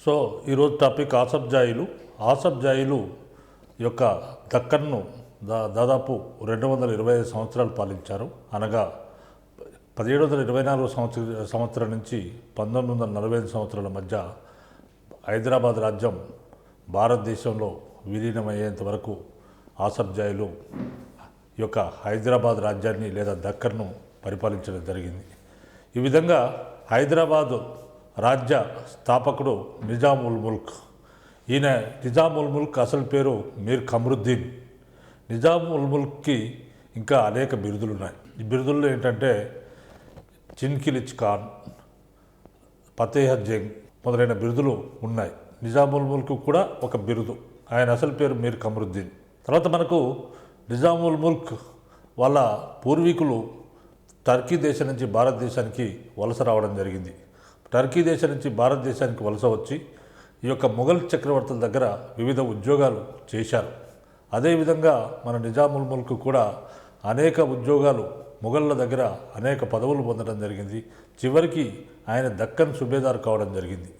So ఈరోజు topic ఆసబ్జాయిలు. ఆసబ్జాయిలు యొక్క దక్కన్ను దాదాపు 225 సంవత్సరాలు పాలించారు. అనగా 1724 సంవత్సరం నుంచి 1945 సంవత్సరాల మధ్య హైదరాబాద్ రాజ్యం భారతదేశంలో విలీనమయ్యేంత వరకు ఆసబ్జాయిలు యొక్క హైదరాబాద్ రాజ్యాన్ని లేదా దక్కన్ను పరిపాలించడం జరిగింది. ఈ విధంగా హైదరాబాదు రాజ్య స్థాపకుడు నిజాం ఉల్ ముల్క్. ఈయన నిజాం ఉల్ ముల్క్ అసలు పేరు మీర్ కమరుద్దీన్. నిజాం ఉల్ ముల్క్కి ఇంకా అనేక బిరుదులు ఉన్నాయి. ఈ బిరుదుల్లో ఏంటంటే చిన్కిలిచ్ ఖాన్, ఫతేహ్ జంగ్ మొదలైన బిరుదులు ఉన్నాయి. నిజాం ఉల్ ముల్క్ కూడా ఒక బిరుదు. ఆయన అసలు పేరు మీర్ కమరుద్దీన్. తర్వాత మనకు నిజాం ఉల్ ముల్క్ వాళ్ళ పూర్వీకులు టర్కీ దేశం నుంచి భారతదేశానికి వలస రావడం జరిగింది. టర్కీ దేశం నుంచి భారతదేశానికి వలస వచ్చి ఈ యొక్క మొఘల్ చక్రవర్తుల దగ్గర వివిధ ఉద్యోగాలు చేశారు. అదేవిధంగా మన నిజాం ఉల్ ముల్క్ కూడా అనేక ఉద్యోగాలు మొఘళ్ళ దగ్గర అనేక పదవులు పొందడం జరిగింది. చివరికి ఆయన దక్కన్ సుబేదార్ కావడం జరిగింది.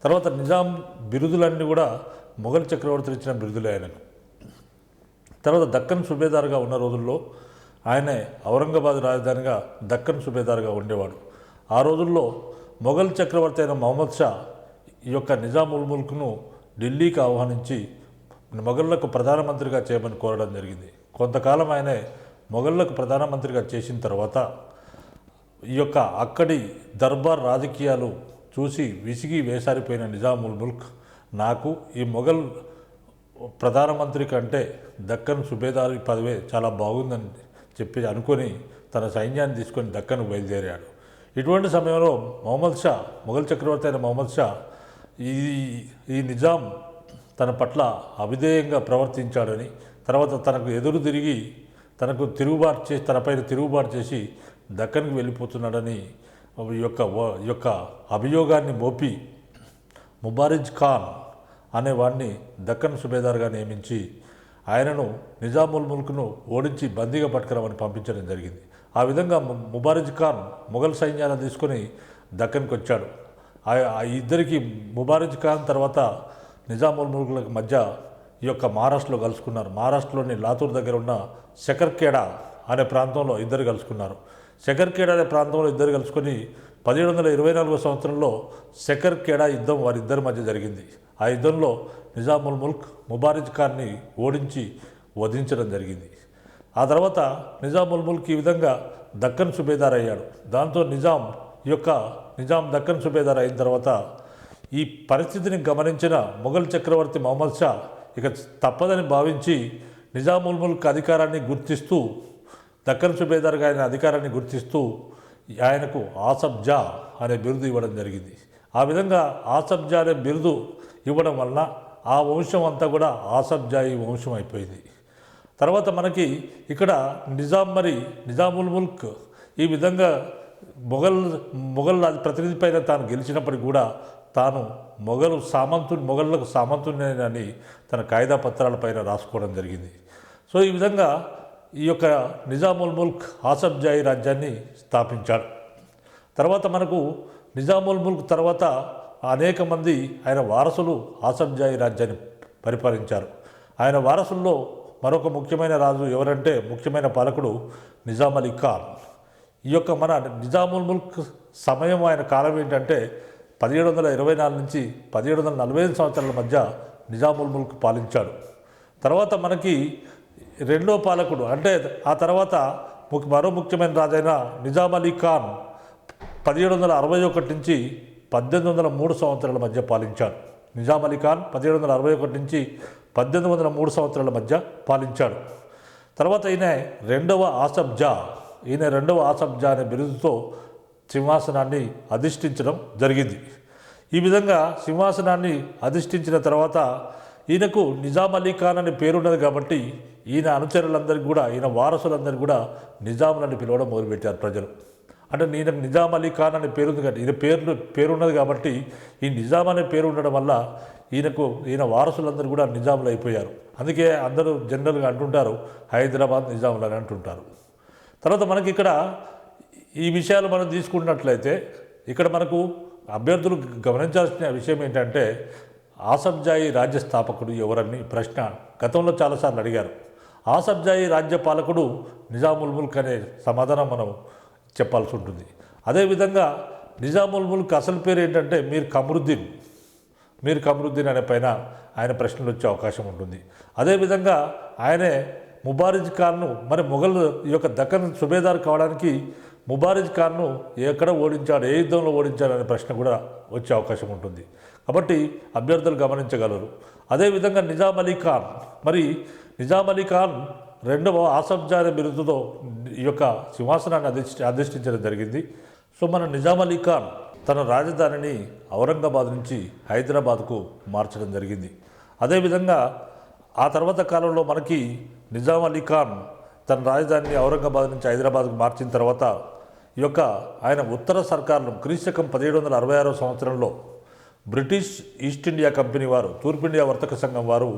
తర్వాత నిజాం బిరుదులన్నీ కూడా మొఘల్ చక్రవర్తులు ఇచ్చిన బిరుదులే ఆయనకు. తర్వాత దక్కన్ సుబేదార్గా ఉన్న రోజుల్లో ఆయనే ఔరంగాబాద్ రాజధానిగా దక్కన్ సుబేదార్గా ఉండేవాడు. ఆ రోజుల్లో మొఘల్ చక్రవర్తి అయిన మహమ్మద్ షా ఈ యొక్క నిజాం ఉల్ ముల్క్ను ఢిల్లీకి ఆహ్వానించి మొఘళ్లకు ప్రధానమంత్రిగా చేయమని కోరడం జరిగింది. కొంతకాలం ఆయనే మొఘళ్లకు ప్రధానమంత్రిగా చేసిన తర్వాత ఈ యొక్క అక్కడి దర్బార్ రాజకీయాలు చూసి విసిగి వేసారిపోయిన నిజాం ఉల్ ముల్క్ నాకు ఈ మొఘల్ ప్రధానమంత్రి కంటే దక్కన్ సుబేదారి పదవే చాలా బాగుందని చెప్పి అనుకొని తన సైన్యాన్ని తీసుకొని దక్కన్కు బయలుదేరాడు. ఇటువంటి సమయంలో మహమ్మద్ షా, మొఘల్ చక్రవర్తి అయిన మహమ్మద్ షా ఈ నిజాం తన పట్ల అవిధేయంగా ప్రవర్తించాడని, తర్వాత తనకు ఎదురు తిరిగి తనపైన తిరుగుబాటు చేసి దక్కన్కి వెళ్ళిపోతున్నాడని ఈ యొక్క అభియోగాన్ని మోపి ముబారిజ్ ఖాన్ అనేవాడిని దక్కన్ సుబేదార్గా నియమించి ఆయనను నిజాం ఉల్ ముల్క్ను ఓడించి బందీగా పట్టుకురామని పంపించడం జరిగింది. ఆ విధంగా ముబారిజ్ ఖాన్ మొఘల్ సైన్యాన్ని తీసుకొని దక్కన్కి వచ్చాడు. ఆ ఇద్దరికి ముబారిజ్ ఖాన్ తర్వాత నిజాం ఉల్ ముల్క్ల మధ్య ఈ యొక్క మహారాష్ట్రలో కలుసుకున్నారు. మహారాష్ట్రలోని లాతూర్ దగ్గర ఉన్న శకర్ఖేడా అనే ప్రాంతంలో ఇద్దరు కలుసుకున్నారు. శకర్ఖేడా అనే ప్రాంతంలో ఇద్దరు కలుసుకొని 1724 సంవత్సరంలో శకర్ఖేడా యుద్ధం వారిద్దరి మధ్య జరిగింది. ఆ యుద్ధంలో నిజాం ఉల్ ముల్క్ ముబారిజ్ ఖాన్ని ఓడించి వధించడం జరిగింది. ఆ తర్వాత నిజాం ఉల్ ముల్క్ ఈ విధంగా దక్కన్ సుబేదార్ అయ్యాడు. దాంతో నిజాం దక్కన్ సుబేదార్ అయిన తర్వాత ఈ పరిస్థితిని గమనించిన మొఘల్ చక్రవర్తి మహమ్మద్ షా ఇక తప్పదని భావించి నిజాం ఉల్ ముల్క్ అధికారాన్ని గుర్తిస్తూ, దక్కన్ సుబేదార్గా ఆయన అధికారాన్ని గుర్తిస్తూ ఆయనకు ఆసబ్జా అనే బిరుదు ఇవ్వడం జరిగింది. ఆ విధంగా ఆసబ్జా అనే బిరుదు ఇవ్వడం వలన ఆ వంశం అంతా కూడా ఆసబ్జాయి వంశం అయిపోయింది. తర్వాత మనకి ఇక్కడ నిజాం ఉల్ ముల్క్ ఈ విధంగా మొఘల్ ప్రతినిధి పైన తాను గెలిచినప్పటికీ కూడా తాను మొఘళ్లకు సామంతునేనని తన కాయిదా పత్రాలపైన రాసుకోవడం జరిగింది. సో ఈ విధంగా ఈ యొక్క నిజాం ఉల్ ముల్క్ ఆసబ్జాయి రాజ్యాన్ని స్థాపించాడు. తర్వాత మనకు నిజాం ఉల్ ముల్క్ తర్వాత అనేక మంది ఆయన వారసులు ఆసబ్జాయి రాజ్యాన్ని పరిపాలించారు. ఆయన వారసుల్లో మరొక ముఖ్యమైన రాజు ఎవరంటే ముఖ్యమైన పాలకుడు నిజాం అలీ ఖాన్. ఈ యొక్క మన నిజాం ఉల్ ముల్క్ సమయం, ఆయన కాలం ఏంటంటే 1724 నుంచి 1745 సంవత్సరాల మధ్య నిజాం ఉల్ ముల్క్ పాలించాడు. తర్వాత మనకి రెండో పాలకుడు అంటే ఆ తర్వాత మరో ముఖ్యమైన రాజైన నిజాం అలీ ఖాన్ 1761 నుంచి 1803 సంవత్సరాల మధ్య పాలించాడు. నిజాం అలీ ఖాన్ 1761 నుంచి 1803 సంవత్సరాల మధ్య పాలించాడు. తర్వాత ఈయన రెండవ ఆసబ్జా అనే బిరుదుతో సింహాసనాన్ని అధిష్ఠించడం జరిగింది. ఈ విధంగా సింహాసనాన్ని అధిష్ఠించిన తర్వాత ఈయనకు నిజాం అలీ ఖాన్ అనే పేరున్నది కాబట్టి ఈయన అనుచరులందరికీ కూడా, ఈయన వారసులందరికీ కూడా నిజాంలని పిలవడం మొదలుపెట్టారు ప్రజలు. అంటే ఈయనకు నిజాం అలీ ఖాన్ అనే పేరుంది కాబట్టి, ఈయన పేరున్నది కాబట్టి ఈ నిజాం అనే పేరు ఉండడం వల్ల ఈయన వారసులందరూ కూడా నిజాంలు అయిపోయారు. అందుకే అందరూ జనరల్గా అంటుంటారు హైదరాబాద్ నిజాంలు అని అంటుంటారు. తర్వాత మనకి ఇక్కడ ఈ విషయాలు మనం తీసుకున్నట్లయితే ఇక్కడ మనకు అభ్యర్థులు గమనించాల్సిన విషయం ఏంటంటే ఆసబ్జాయి రాజ్య స్థాపకుడు ఎవరని ప్రశ్న గతంలో చాలాసార్లు అడిగారు. ఆసబ్జాయి రాజ్య పాలకుడు నిజాముల్ ముల్క్ అనే సమాధానం మనం చెప్పాల్సి ఉంటుంది. అదేవిధంగా నిజాముల్ ముల్క్ అసలు పేరు ఏంటంటే మీర్ కమరుద్దీన్ అనే పైన ఆయన ప్రశ్నలు వచ్చే అవకాశం ఉంటుంది. అదేవిధంగా ఆయనే ముబారిజ్ ఖాన్ను మరి మొఘల్ ఈ యొక్క దక్కన్ సుబేదార్ కావడానికి ముబారిజ్ ఖాన్ను ఎక్కడ ఓడించాడు, ఏ యుద్ధంలో ఓడించాడు అనే ప్రశ్న కూడా వచ్చే అవకాశం ఉంటుంది. కాబట్టి అభ్యర్థులు గమనించగలరు. అదేవిధంగా నిజాం అలీ ఖాన్ రెండవ ఆసఫ్-జాహ్ బిరుదుతో ఈ యొక్క సింహాసనాన్ని అధిష్ఠించడం జరిగింది. సో మన నిజాం అలీ ఖాన్ తన రాజధానిని ఔరంగాబాద్ నుంచి హైదరాబాద్కు మార్చడం జరిగింది. అదేవిధంగా ఆ తర్వాత కాలంలో మనకి నిజాం అలీ ఖాన్ తన రాజధానిని ఔరంగాబాద్ నుంచి హైదరాబాద్కు మార్చిన తర్వాత ఈ యొక్క ఆయన ఉత్తర సర్కార్ను క్రీస్తకం 1766 సంవత్సరంలో బ్రిటిష్ ఈస్ట్ ఇండియా కంపెనీ వారు, తూర్పు ఇండియా వర్తక సంఘం వారు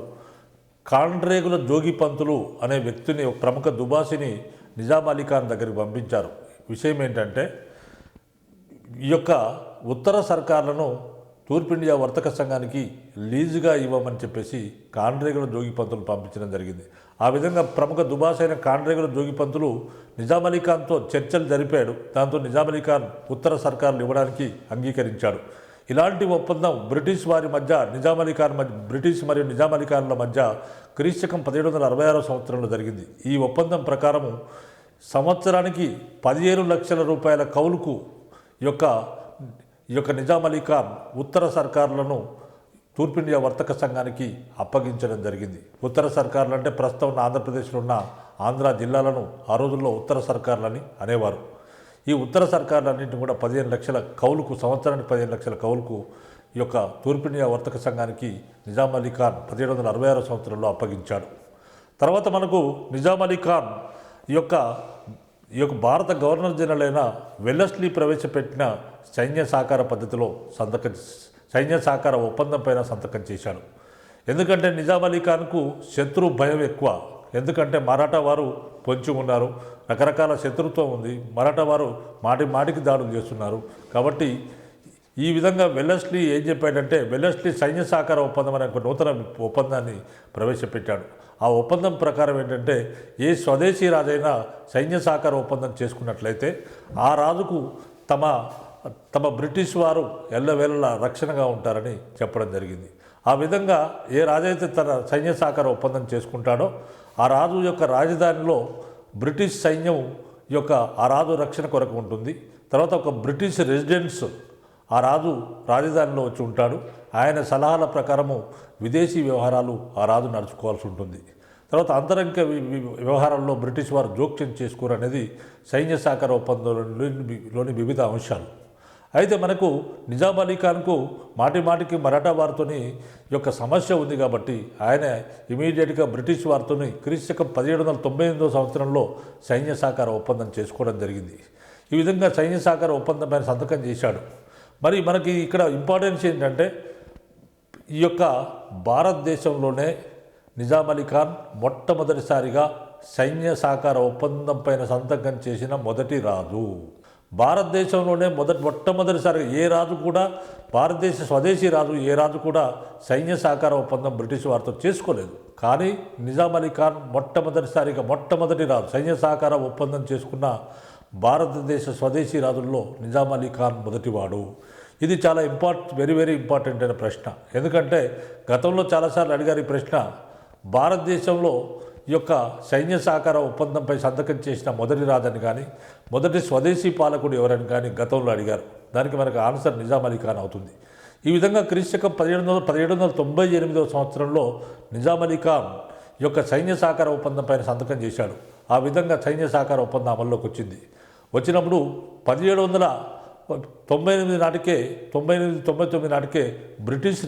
కాండ్రేగుల జోగి పంతులు అనే వ్యక్తిని, ఒక ప్రముఖ దుబాసిని నిజాం అలీ ఖాన్ దగ్గరికి పంపించారు. విషయం ఏంటంటే ఈ యొక్క ఉత్తర సర్కార్లను తూర్పు ఇండియా వర్తక సంఘానికి లీజుగా ఇవ్వమని చెప్పేసి కాండ్రేగుల జోగి పంతులు పంపించడం జరిగింది. ఆ విధంగా ప్రముఖ దుబాస్ అయిన కాండ్రేగుల జోగి పంతులు నిజాం అలీ ఖాన్తో చర్చలు జరిపాడు. దాంతో నిజాం అలీ ఖాన్ ఉత్తర సర్కార్లు ఇవ్వడానికి అంగీకరించాడు. ఇలాంటి ఒప్పందం బ్రిటిష్ మరియు నిజాం అలీ ఖాన్ల మధ్య క్రీస్తకం 1766 సంవత్సరంలో జరిగింది. ఈ ఒప్పందం ప్రకారము సంవత్సరానికి 15 లక్షల రూపాయల కౌలుకు ఈ యొక్క నిజాం అలీ ఖాన్ ఉత్తర సర్కార్లను తూర్పు ఇండియా వర్తక సంఘానికి అప్పగించడం జరిగింది. ఉత్తర సర్కార్లు అంటే ప్రస్తుతం ఉన్న ఆంధ్రప్రదేశ్లో ఉన్న ఆంధ్ర జిల్లాలను ఆ రోజుల్లో ఉత్తర సర్కార్లని అనేవారు. ఈ ఉత్తర సర్కార్లన్నింటినీ కూడా 15 లక్షల కౌలుకు, సంవత్సరానికి 15 లక్షల కౌలుకు ఈ యొక్క తూర్పు ఇండియా వర్తక సంఘానికి నిజాం అలీ ఖాన్ 1766 సంవత్సరంలో అప్పగించాడు. తర్వాత మనకు నిజాం అలీ ఖాన్ ఈ యొక్క భారత గవర్నర్ జనరల్ అయిన వెల్లస్లీ ప్రవేశపెట్టిన సైన్య సహకార పద్ధతిలో సైన్య సహకార ఒప్పందం పైన సంతకం చేశాడు. ఎందుకంటే నిజాం అలీ ఖాన్కు శత్రు భయం ఎక్కువ. ఎందుకంటే మరాఠా వారు పొంచి ఉన్నారు, రకరకాల శత్రుత్వం ఉంది, మరాఠా వారు మాటికి దాడులు చేస్తున్నారు. కాబట్టి ఈ విధంగా వెల్లస్లీ ఏం చెప్పాడంటే, వెల్లస్లీ సైన్య సహకార ఒప్పందం అనే ఒక నూతన ఒప్పందాన్ని ప్రవేశపెట్టాడు. ఆ ఒప్పందం ప్రకారం ఏంటంటే, ఏ స్వదేశీ రాజైనా సైన్య సహకార ఒప్పందం చేసుకున్నట్లయితే ఆ రాజుకు తమ బ్రిటిష్ వారు ఎల్లవేళలా రక్షణగా ఉంటారని చెప్పడం జరిగింది. ఆ విధంగా ఏ రాజైతే తన సైన్య సహకార ఒప్పందం చేసుకుంటాడో ఆ రాజు యొక్క రాజధానిలో బ్రిటిష్ సైన్యం ఆ రాజు రక్షణ కొరకు ఉంటుంది. తర్వాత ఒక బ్రిటిష్ రెసిడెంట్స్ ఆ రాజు రాజధానిలో వచ్చి ఉంటాడు. ఆయన సలహాల ప్రకారము విదేశీ వ్యవహారాలు ఆ రాజు నడుచుకోవాల్సి ఉంటుంది. తర్వాత అంతరంగ వ్యవహారాల్లో బ్రిటిష్ వారు జోక్యం చేసుకోరు అనేది సైన్య సహకార ఒప్పందంలోని వివిధ అంశాలు. అయితే మనకు నిజాం అలీ ఖాన్కు మాటికి మరాఠా వారితోని యొక్క సమస్య ఉంది కాబట్టి ఆయన ఇమీడియట్గా బ్రిటిష్ వారితోని క్రీస్తకం 1798 సంవత్సరంలో సైన్య సహకార ఒప్పందం చేసుకోవడం జరిగింది. ఈ విధంగా సైన్య సహకార ఒప్పందం పైన సంతకం చేశాడు. మరి మనకి ఇక్కడ ఇంపార్టెన్స్ ఏంటంటే, ఈ యొక్క భారతదేశంలోనే నిజాం అలీ ఖాన్ మొట్టమొదటిసారిగా సైన్య సహకార ఒప్పందం పైన సంతకం చేసిన మొదటి రాజు. భారతదేశంలోనే మొట్టమొదటిసారిగా ఏ రాజు కూడా, భారతదేశ స్వదేశీ రాజు ఏ రాజు కూడా సైన్య సహకార ఒప్పందం బ్రిటిష్ వారితో చేసుకోలేదు. కానీ నిజాం అలీ ఖాన్ మొట్టమొదటి రాజు, సైన్య సహకార ఒప్పందం చేసుకున్న భారతదేశ స్వదేశీ రాజుల్లో నిజాం అలీ ఖాన్ మొదటివాడు. ఇది చాలా వెరీ వెరీ ఇంపార్టెంట్ అయిన ప్రశ్న. ఎందుకంటే గతంలో చాలాసార్లు అడిగారు ఈ ప్రశ్న. భారతదేశంలో ఈ యొక్క సైన్య సహకార ఒప్పందంపై సంతకం చేసిన మొదటి రాజని కానీ, మొదటి స్వదేశీ పాలకుడు ఎవరని కానీ గతంలో అడిగారు. దానికి మనకు ఆన్సర్ నిజాం అలీ ఖాన్ అవుతుంది. ఈ విధంగా క్రీస్తకం 1798 సంవత్సరంలో నిజాం అలీ ఖాన్ ఈ యొక్క సైన్య సహకార ఒప్పందం పైన సంతకం చేశాడు. ఆ విధంగా సైన్య సహకార ఒప్పందం అమల్లోకి వచ్చినప్పుడు 1799 నాటికే బ్రిటిష్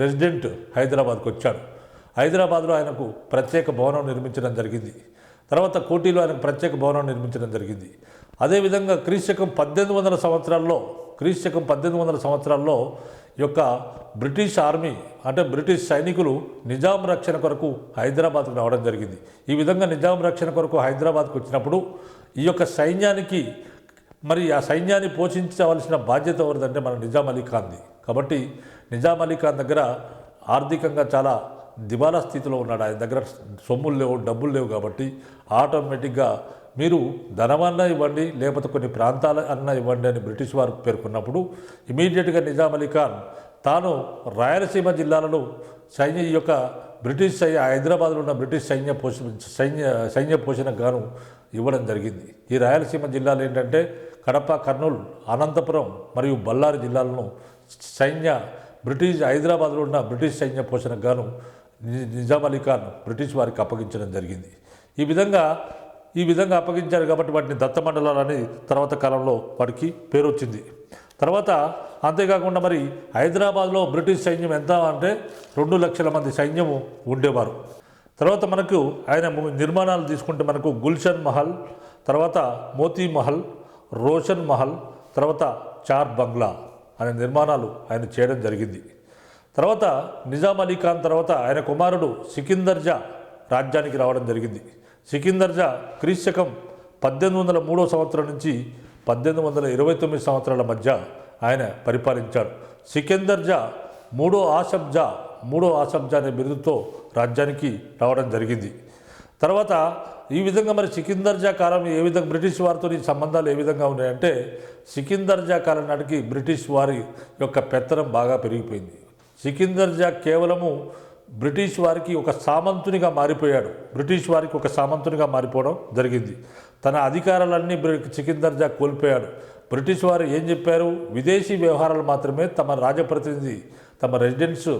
రెసిడెంట్ హైదరాబాద్కు వచ్చాడు. హైదరాబాద్లో ఆయనకు ప్రత్యేక భవనం నిర్మించడం జరిగింది. తర్వాత కోటిలో ఆయనకు ప్రత్యేక భవనం నిర్మించడం జరిగింది. అదేవిధంగా క్రీస్తకం 1800 సంవత్సరాల్లో ఈ యొక్క బ్రిటిష్ ఆర్మీ అంటే బ్రిటిష్ సైనికులు నిజాం రక్షణ కొరకు హైదరాబాద్కు రావడం జరిగింది. ఈ విధంగా నిజాం రక్షణ కొరకు హైదరాబాద్కు వచ్చినప్పుడు ఈ యొక్క సైన్యానికి మరి ఆ సైన్యాన్ని పోషించవలసిన బాధ్యత ఎవరిదంటే మన నిజాం అలీ ఖాన్ది. కాబట్టి నిజాం అలీ ఖాన్ దగ్గర ఆర్థికంగా చాలా దివాలా స్థితిలో ఉన్నాడు. ఆయన దగ్గర సొమ్ములు లేవు, డబ్బులు లేవు. కాబట్టి ఆటోమేటిక్గా మీరు ధనమన్నా ఇవ్వండి, లేకపోతే కొన్ని ప్రాంతాల అన్నా ఇవ్వండి అని బ్రిటిష్ వారు పేర్కొన్నప్పుడు ఇమీడియట్గా నిజాం అలీ ఖాన్ తాను రాయలసీమ జిల్లాలలో ఈ యొక్క బ్రిటిష్ హైదరాబాద్లో ఉన్న బ్రిటిష్ సైన్య పోషణకు గాను ఇవ్వడం జరిగింది. ఈ రాయలసీమ జిల్లాలు ఏంటంటే కడప, కర్నూలు, అనంతపురం మరియు బళ్ళారి జిల్లాలను హైదరాబాద్లో ఉన్న బ్రిటిష్ సైన్య పోషణకు గాను నిజాం అలీ ఖాన్ బ్రిటిష్ వారికి అప్పగించడం జరిగింది. ఈ విధంగా అప్పగించారు కాబట్టి వాటిని దత్తమండలాలని తర్వాత కాలంలో వాటికి పేరు వచ్చింది. తర్వాత అంతేకాకుండా మరి హైదరాబాద్లో బ్రిటిష్ సైన్యం ఎంత అంటే 2 లక్షల మంది సైన్యము ఉండేవారు. తర్వాత మనకు ఆయన నిర్మాణాలు తీసుకుంటే మనకు గుల్షన్ మహల్, తర్వాత మోతీ మహల్, రోషన్ మహల్, తర్వాత చార్ బంగ్లా అనే నిర్మాణాలు ఆయన చేయడం జరిగింది. తర్వాత నిజాం అలీ ఖాన్ తర్వాత ఆయన కుమారుడు సికిందర్జా రాజ్యానికి రావడం జరిగింది. సికిందర్జా క్రీస్తకం 1803 సంవత్సరం నుంచి 1829 సంవత్సరాల మధ్య ఆయన పరిపాలించాడు. సికిందర్జా మూడో ఆసబ్జా అనే బిరుదుతో రాజ్యానికి రావడం జరిగింది. తర్వాత ఈ విధంగా మరి సికిందర్జా కాలం ఏ విధంగా బ్రిటిష్ వారితో ఈ సంబంధాలు ఏ విధంగా ఉన్నాయంటే సికిందర్జా కాలం నాటికి బ్రిటిష్ వారి యొక్క పెత్తనం బాగా పెరిగిపోయింది. సికిందర్జా కేవలము బ్రిటిష్ వారికి ఒక సామంతునిగా మారిపోయాడు. బ్రిటిష్ వారికి ఒక సామంతునిగా మారిపోవడం జరిగింది. తన అధికారాలన్నీ సికిందర్జా కోల్పోయాడు. బ్రిటిష్ వారు ఏం చెప్పారు? విదేశీ వ్యవహారాలు మాత్రమే తమ రాజప్రతినిధి తమ రెసిడెన్స్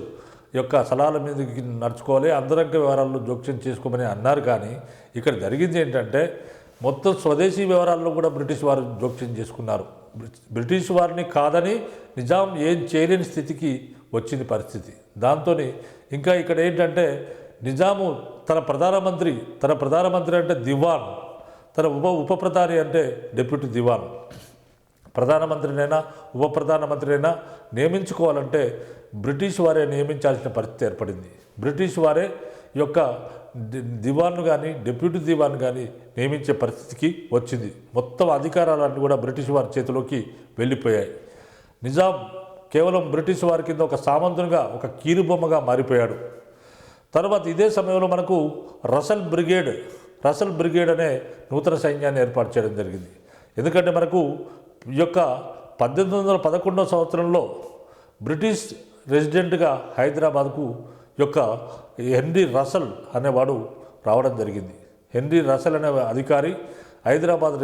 యొక్క సలహాల మీదకి నడుచుకోవాలి, అంతరంగ వ్యవహారాల్లో జోక్యం చేసుకోమని అన్నారు. కానీ ఇక్కడ జరిగింది ఏంటంటే మొత్తం స్వదేశీ వ్యవహారాల్లో కూడా బ్రిటిష్ వారు జోక్యం చేసుకున్నారు. బ్రిటిష్ వారిని కాదని నిజాం ఏం చేయలేని స్థితికి వచ్చింది పరిస్థితి. దాంతో ఇంకా ఇక్కడ ఏంటంటే నిజాము తన ప్రధానమంత్రి అంటే దివాన్, తన ఉప ప్రధాని అంటే డిప్యూటీ దివాన్, ప్రధానమంత్రినైనా ఉప ప్రధానమంత్రినైనా నియమించుకోవాలంటే బ్రిటిష్ వారే నియమించాల్సిన పరిస్థితి ఏర్పడింది. బ్రిటిష్ వారే యొక్క దివాన్ను కానీ డిప్యూటీ దివాన్ కానీ నియమించే పరిస్థితికి వచ్చింది. మొత్తం అధికారాలన్నీ కూడా బ్రిటిష్ వారి చేతిలోకి వెళ్ళిపోయాయి. నిజాం కేవలం బ్రిటిష్ వారి కింద ఒక సామంతునిగా, ఒక కీలుబొమ్మగా మారిపోయాడు. తర్వాత ఇదే సమయంలో మనకు రసల్ బ్రిగేడ్ అనే నూతన సైన్యాన్ని ఏర్పాటు చేయడం జరిగింది. ఎందుకంటే మనకు ఈ యొక్క 1811 సంవత్సరంలో బ్రిటిష్ రెసిడెంట్గా హైదరాబాద్కు యొక్క హెన్రీ రసల్ అనేవాడు రావడం జరిగింది. హెన్రీ రసల్ అనే అధికారి హైదరాబాద్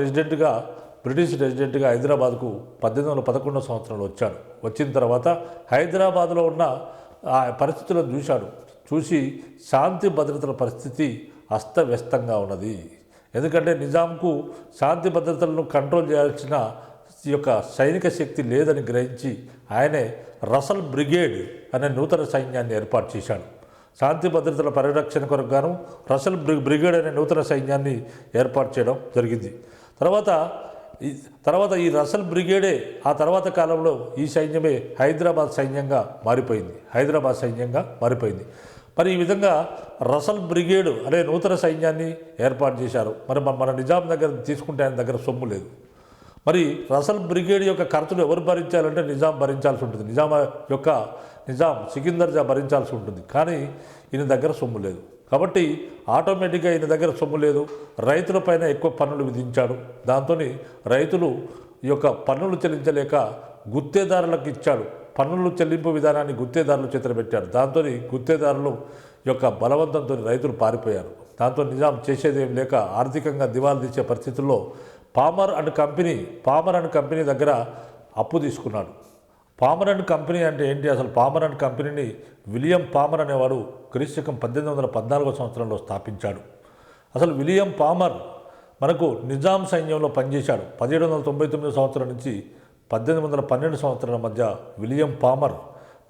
బ్రిటిష్ రెసిడెంట్గా హైదరాబాద్కు 1811 సంవత్సరంలో వచ్చాడు. వచ్చిన తర్వాత హైదరాబాద్లో ఉన్న ఆ పరిస్థితులను చూసి శాంతి భద్రతల పరిస్థితి అస్తవ్యస్తంగా ఉన్నది. ఎందుకంటే నిజాంకు శాంతి భద్రతలను కంట్రోల్ చేయాల్సిన ఈ యొక్క సైనిక శక్తి లేదని గ్రహించి ఆయనే రసల్ బ్రిగేడ్ అనే నూతన సైన్యాన్ని ఏర్పాటు చేశాడు. శాంతి భద్రతల పరిరక్షణ కొరకు గాను రసల్ బ్రిగేడ్ అనే నూతన సైన్యాన్ని ఏర్పాటు చేయడం జరిగింది. తర్వాత ఈ రసల్ బ్రిగేడే ఆ తర్వాత కాలంలో ఈ సైన్యమే హైదరాబాద్ సైన్యంగా మారిపోయింది. మరి ఈ విధంగా రసల్ బ్రిగేడ్ అనే నూతన సైన్యాన్ని ఏర్పాటు చేశారు. మరి మన నిజాం దగ్గర తీసుకుంటే ఆయన దగ్గర సొమ్ము లేదు. మరి రసల్ బ్రిగేడ్ యొక్క ఖర్చులు ఎవరు భరించాలంటే నిజాం భరించాల్సి ఉంటుంది. నిజాం సికిందర్జా భరించాల్సి ఉంటుంది. కానీ ఈయన దగ్గర సొమ్ము లేదు. కాబట్టి ఆటోమేటిక్గా ఈయన దగ్గర సొమ్ము లేదు. రైతులపైన ఎక్కువ పన్నులు విధించాడు. దాంతో రైతులు ఈ యొక్క పన్నులు చెల్లించలేక గుత్తేదారులకు ఇచ్చాడు. పన్నులు చెల్లింపు విధానాన్ని గుత్తేదారులు చేతబెట్టాడు. దాంతో గుత్తేదారులు యొక్క బలవంతంతో రైతులు పారిపోయారు. దాంతో నిజాం చేసేది ఏం లేక ఆర్థికంగా దివాలా తీసే పరిస్థితుల్లో పామర్ అండ్ కంపెనీ దగ్గర అప్పు తీసుకున్నాడు. పామర్ అండ్ కంపెనీ అంటే ఏంటి? అసలు పామర్ అండ్ కంపెనీని విలియం పామర్ అనేవాడు క్రీస్తకం 1814 సంవత్సరంలో స్థాపించాడు. అసలు విలియం పామర్ మనకు నిజాం సైన్యంలో పనిచేశాడు. 1799 సంవత్సరం నుంచి 1812 సంవత్సరాల మధ్య విలియం పామర్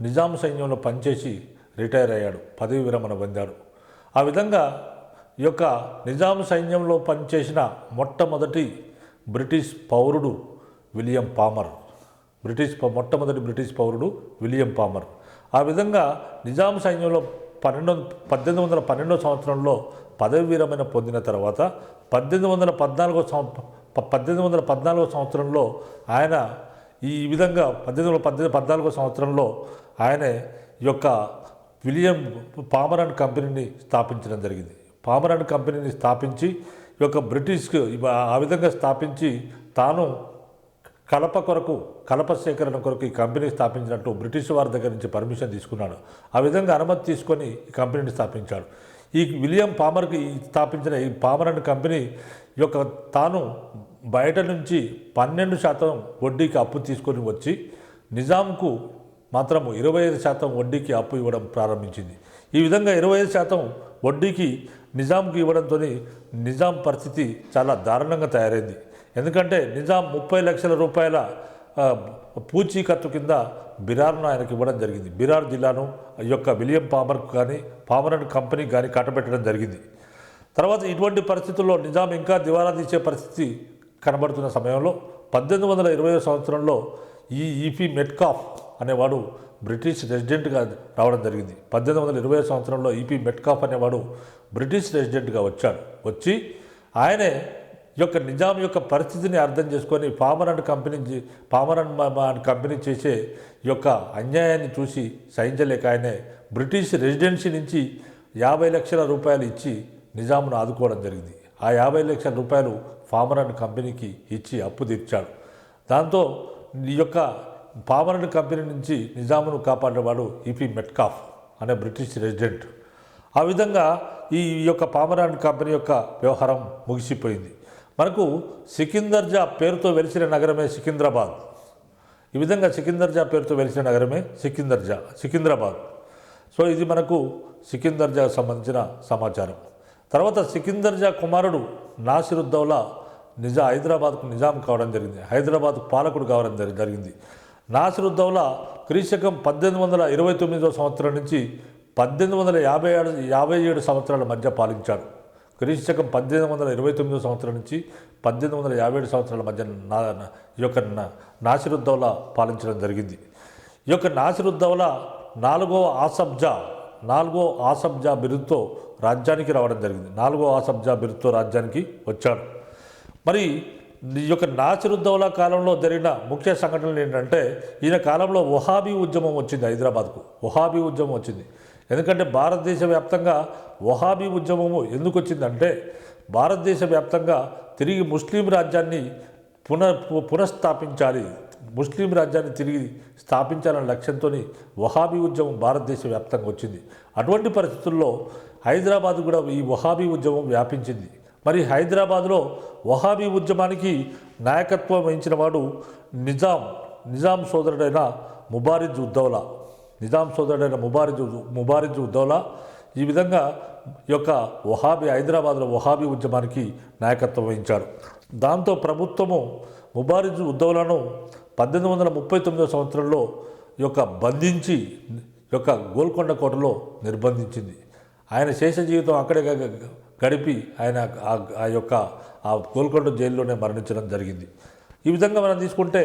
నిజాం సైన్యంలో పనిచేసి రిటైర్ అయ్యాడు, పదవి విరమణ పొందాడు. ఆ విధంగా ఈ యొక్క నిజాం సైన్యంలో పనిచేసిన మొట్టమొదటి బ్రిటిష్ పౌరుడు విలియం పామర్. మొట్టమొదటి బ్రిటిష్ పౌరుడు విలియం పామర్. ఆ విధంగా నిజాం సైన్యంలో 1812 సంవత్సరంలో పదవి విరమణ పొందిన తర్వాత 1814 1814 సంవత్సరంలో ఆయన ఈ విధంగా 1814 సంవత్సరంలో ఆయన ఈ యొక్క విలియం పామర్ అండ్ కంపెనీని స్థాపించడం జరిగింది. పామర్ అండ్ కంపెనీని స్థాపించి ఈ యొక్క బ్రిటిష్కు ఆ విధంగా స్థాపించి తాను కలప సేకరణ కొరకు ఈ కంపెనీ స్థాపించినట్టు బ్రిటిష్ వారి దగ్గర నుంచి పర్మిషన్ తీసుకున్నాడు. ఆ విధంగా అనుమతి తీసుకొని ఈ కంపెనీని స్థాపించాడు. ఈ విలియం పామర్కి స్థాపించిన ఈ పామర్ అండ్ కంపెనీ యొక్క తాను బయట నుంచి 12% వడ్డీకి అప్పు తీసుకొని వచ్చి నిజాంకు మాత్రము 25% వడ్డీకి అప్పు ఇవ్వడం ప్రారంభించింది. ఈ విధంగా 25% వడ్డీకి నిజాంకి ఇవ్వడంతో నిజాం పరిస్థితి చాలా దారుణంగా తయారైంది. ఎందుకంటే నిజాం 30 లక్షల రూపాయల పూచీకత్తు కింద బిరార్ను ఆయనకి ఇవ్వడం జరిగింది. బిరార్ జిల్లాను ఈ యొక్క విలియం పామర్కు కానీ పామర్ అండ్ కంపెనీకి కానీ కట్టబెట్టడం జరిగింది. తర్వాత ఇటువంటి పరిస్థితుల్లో నిజాం ఇంకా దివాలా తీసే పరిస్థితి కనబడుతున్న సమయంలో 1820 సంవత్సరంలో ఈపీ మెట్కాఫ్ అనేవాడు బ్రిటిష్ రెసిడెంట్గా రావడం జరిగింది. 1820 సంవత్సరంలో ఈపీ మెట్కాఫ్ అనేవాడు బ్రిటిష్ రెసిడెంట్గా వచ్చి ఆయనే యొక్క నిజాం యొక్క పరిస్థితిని అర్థం చేసుకొని పామర్ అండ్ కంపెనీ చేసే యొక్క అన్యాయాన్ని చూసి సహించలేక ఆయనే బ్రిటిష్ రెసిడెన్సీ నుంచి 50 లక్షల రూపాయలు ఇచ్చి నిజాంను ఆదుకోవడం జరిగింది. ఆ 50 లక్షల రూపాయలు పామర్ అండ్ కంపెనీకి ఇచ్చి అప్పు తీర్చాడు. దాంతో ఈ యొక్క పామర్ అండ్ కంపెనీ నుంచి నిజామును కాపాడేవాడు ఈపీ మెట్కాఫ్ అనే బ్రిటిష్ రెసిడెంట్. ఆ విధంగా ఈ యొక్క పామర్ అండ్ కంపెనీ యొక్క వ్యవహారం ముగిసిపోయింది. మనకు సికిందర్జా పేరుతో వెలిసిన నగరమే సికింద్రాబాద్. ఈ విధంగా సికిందర్జా పేరుతో వెలిసిన నగరమే సికింద్రాబాద్. సో ఇది మనకు సికిందర్జాకు సంబంధించిన సమాచారం. తర్వాత సికిందర్జా కుమారుడు నాసిరుద్దౌలా హైదరాబాద్కు నిజాం కావడం జరిగింది. హైదరాబాద్ పాలకుడు కావడం జరిగింది. నాసిరుద్దౌలా క్రీశకం 1829 సంవత్సరం నుంచి 1857 సంవత్సరాల మధ్య పాలించాడు. క్రీశకం 1829 సంవత్సరం నుంచి 1857 సంవత్సరాల మధ్య ఈ యొక్క నాసిరుద్దౌలా పాలించడం జరిగింది. ఈ యొక్క నాసిరుద్దౌలా నాలుగో ఆసబ్జా బిరుదుతో రాజ్యానికి రావడం జరిగింది. 4వ ఆసబ్జా బిరుదుతో రాజ్యానికి వచ్చాడు. మరి ఈ యొక్క నాసిరుద్దౌలా కాలంలో జరిగిన ముఖ్య సంఘటనలు ఏంటంటే ఈయన కాలంలో వహాబీ ఉద్యమం వచ్చింది. హైదరాబాద్కు వహాబీ ఉద్యమం వచ్చింది. ఎందుకంటే భారతదేశ వ్యాప్తంగా వహాబీ ఉద్యమము ఎందుకు వచ్చిందంటే భారతదేశ వ్యాప్తంగా తిరిగి ముస్లిం రాజ్యాన్ని పునఃస్థాపించాలి, ముస్లిం రాజ్యాన్ని తిరిగి స్థాపించాలనే లక్ష్యంతో వహాబీ ఉద్యమం భారతదేశ వ్యాప్తంగా వచ్చింది. అటువంటి పరిస్థితుల్లో హైదరాబాద్ కూడా ఈ వహాబీ ఉద్యమం వ్యాపించింది. మరి హైదరాబాద్లో వహాబీ ఉద్యమానికి నాయకత్వం వహించిన వాడు నిజాం సోదరుడైన ముబారిజ్ ఉద్దౌలా ఈ విధంగా ఈ యొక్క హైదరాబాద్లో వహాబీ ఉద్యమానికి నాయకత్వం వహించాడు. దాంతో ప్రభుత్వము ముబారిజ్ ఉద్దౌలాను 1839 సంవత్సరంలో బంధించి గోల్కొండ కోటలో నిర్బంధించింది. ఆయన శేష జీవితం అక్కడే గడిపి ఆయన ఆ గోల్కొండ జైల్లోనే మరణించడం జరిగింది. ఈ విధంగా మనం తీసుకుంటే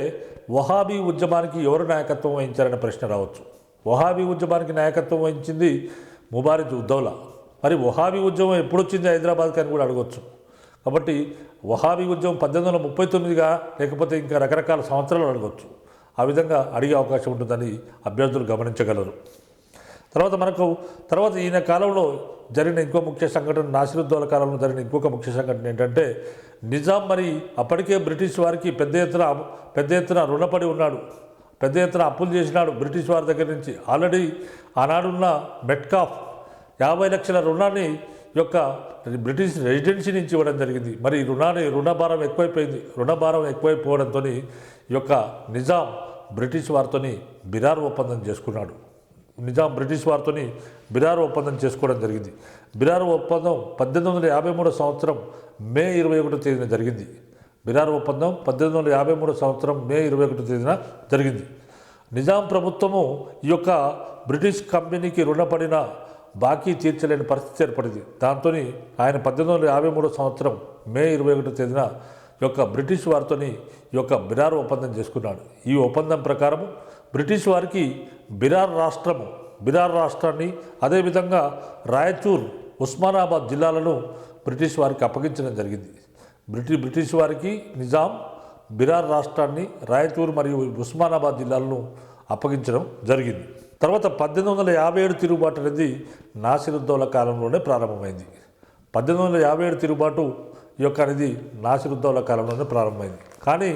వహాబీ ఉద్యమానికి ఎవరు నాయకత్వం వహించారనే ప్రశ్న రావచ్చు. వహాబీ ఉద్యమానికి నాయకత్వం వహించింది ముబారిజ్ ఉద్దౌలా. మరి వహాబీ ఉద్యమం ఎప్పుడు వచ్చింది హైదరాబాద్కి అని కూడా అడగవచ్చు. కాబట్టి వహాబీ ఉద్యమం 1839గా లేకపోతే ఇంకా రకరకాల సంవత్సరాలు అడగవచ్చు. ఆ విధంగా అడిగే అవకాశం ఉంటుందని అభ్యర్థులు గమనించగలరు. తర్వాత ఈయన కాలంలో జరిగిన ఇంకో ముఖ్య సంఘటన, నాసిరుద్దౌలా కాలంలో జరిగిన ఇంకొక ముఖ్య సంఘటన ఏంటంటే నిజాం మరి అప్పటికే బ్రిటిష్ వారికి పెద్ద ఎత్తున రుణపడి ఉన్నాడు, పెద్ద ఎత్తున అప్పులు చేసినాడు బ్రిటిష్ వారి దగ్గర నుంచి. ఆల్రెడీ ఆనాడున్న మెట్కాఫ్ 50 లక్షల రుణాన్ని బ్రిటిష్ రెసిడెన్సీ నుంచి ఇవ్వడం జరిగింది. మరి రుణభారం ఎక్కువైపోయింది. రుణభారం ఎక్కువైపోవడంతో నిజాం బ్రిటిష్ వారితో బిరార్ ఒప్పందం చేసుకున్నాడు. బిరార్ ఒప్పందం చేసుకోవడం జరిగింది. బిరార్ ఒప్పందం 1853 సంవత్సరం మే 21 తేదీన జరిగింది. బిరార్ ఒప్పందం 1853 సంవత్సరం మే 21 తేదీన జరిగింది. నిజాం ప్రభుత్వము ఈ బ్రిటిష్ కంపెనీకి రుణపడిన బాకీ తీర్చలేని పరిస్థితి ఏర్పడింది. దాంతో ఆయన 1853 సంవత్సరం మే 21 తేదీన బ్రిటిష్ వారితో బిరార్ ఒప్పందం చేసుకున్నాడు. ఈ ఒప్పందం ప్రకారం బ్రిటిష్ వారికి బిరార్ రాష్ట్రాన్ని అదేవిధంగా రాయచూర్, ఉస్మానాబాద్ జిల్లాలను బ్రిటిష్ వారికి అప్పగించడం జరిగింది. బ్రిటిష్ వారికి నిజాం బిరార్ రాష్ట్రాన్ని, రాయచూరు మరియు ఉస్మానాబాద్ జిల్లాలను అప్పగించడం జరిగింది. తర్వాత 1857 తిరుగుబాటు అనేది నాసిరుద్దౌలా కాలంలోనే ప్రారంభమైంది. 1857 తిరుగుబాటు అనేది నాసిరుద్దౌలా కాలంలోనే ప్రారంభమైంది. కానీ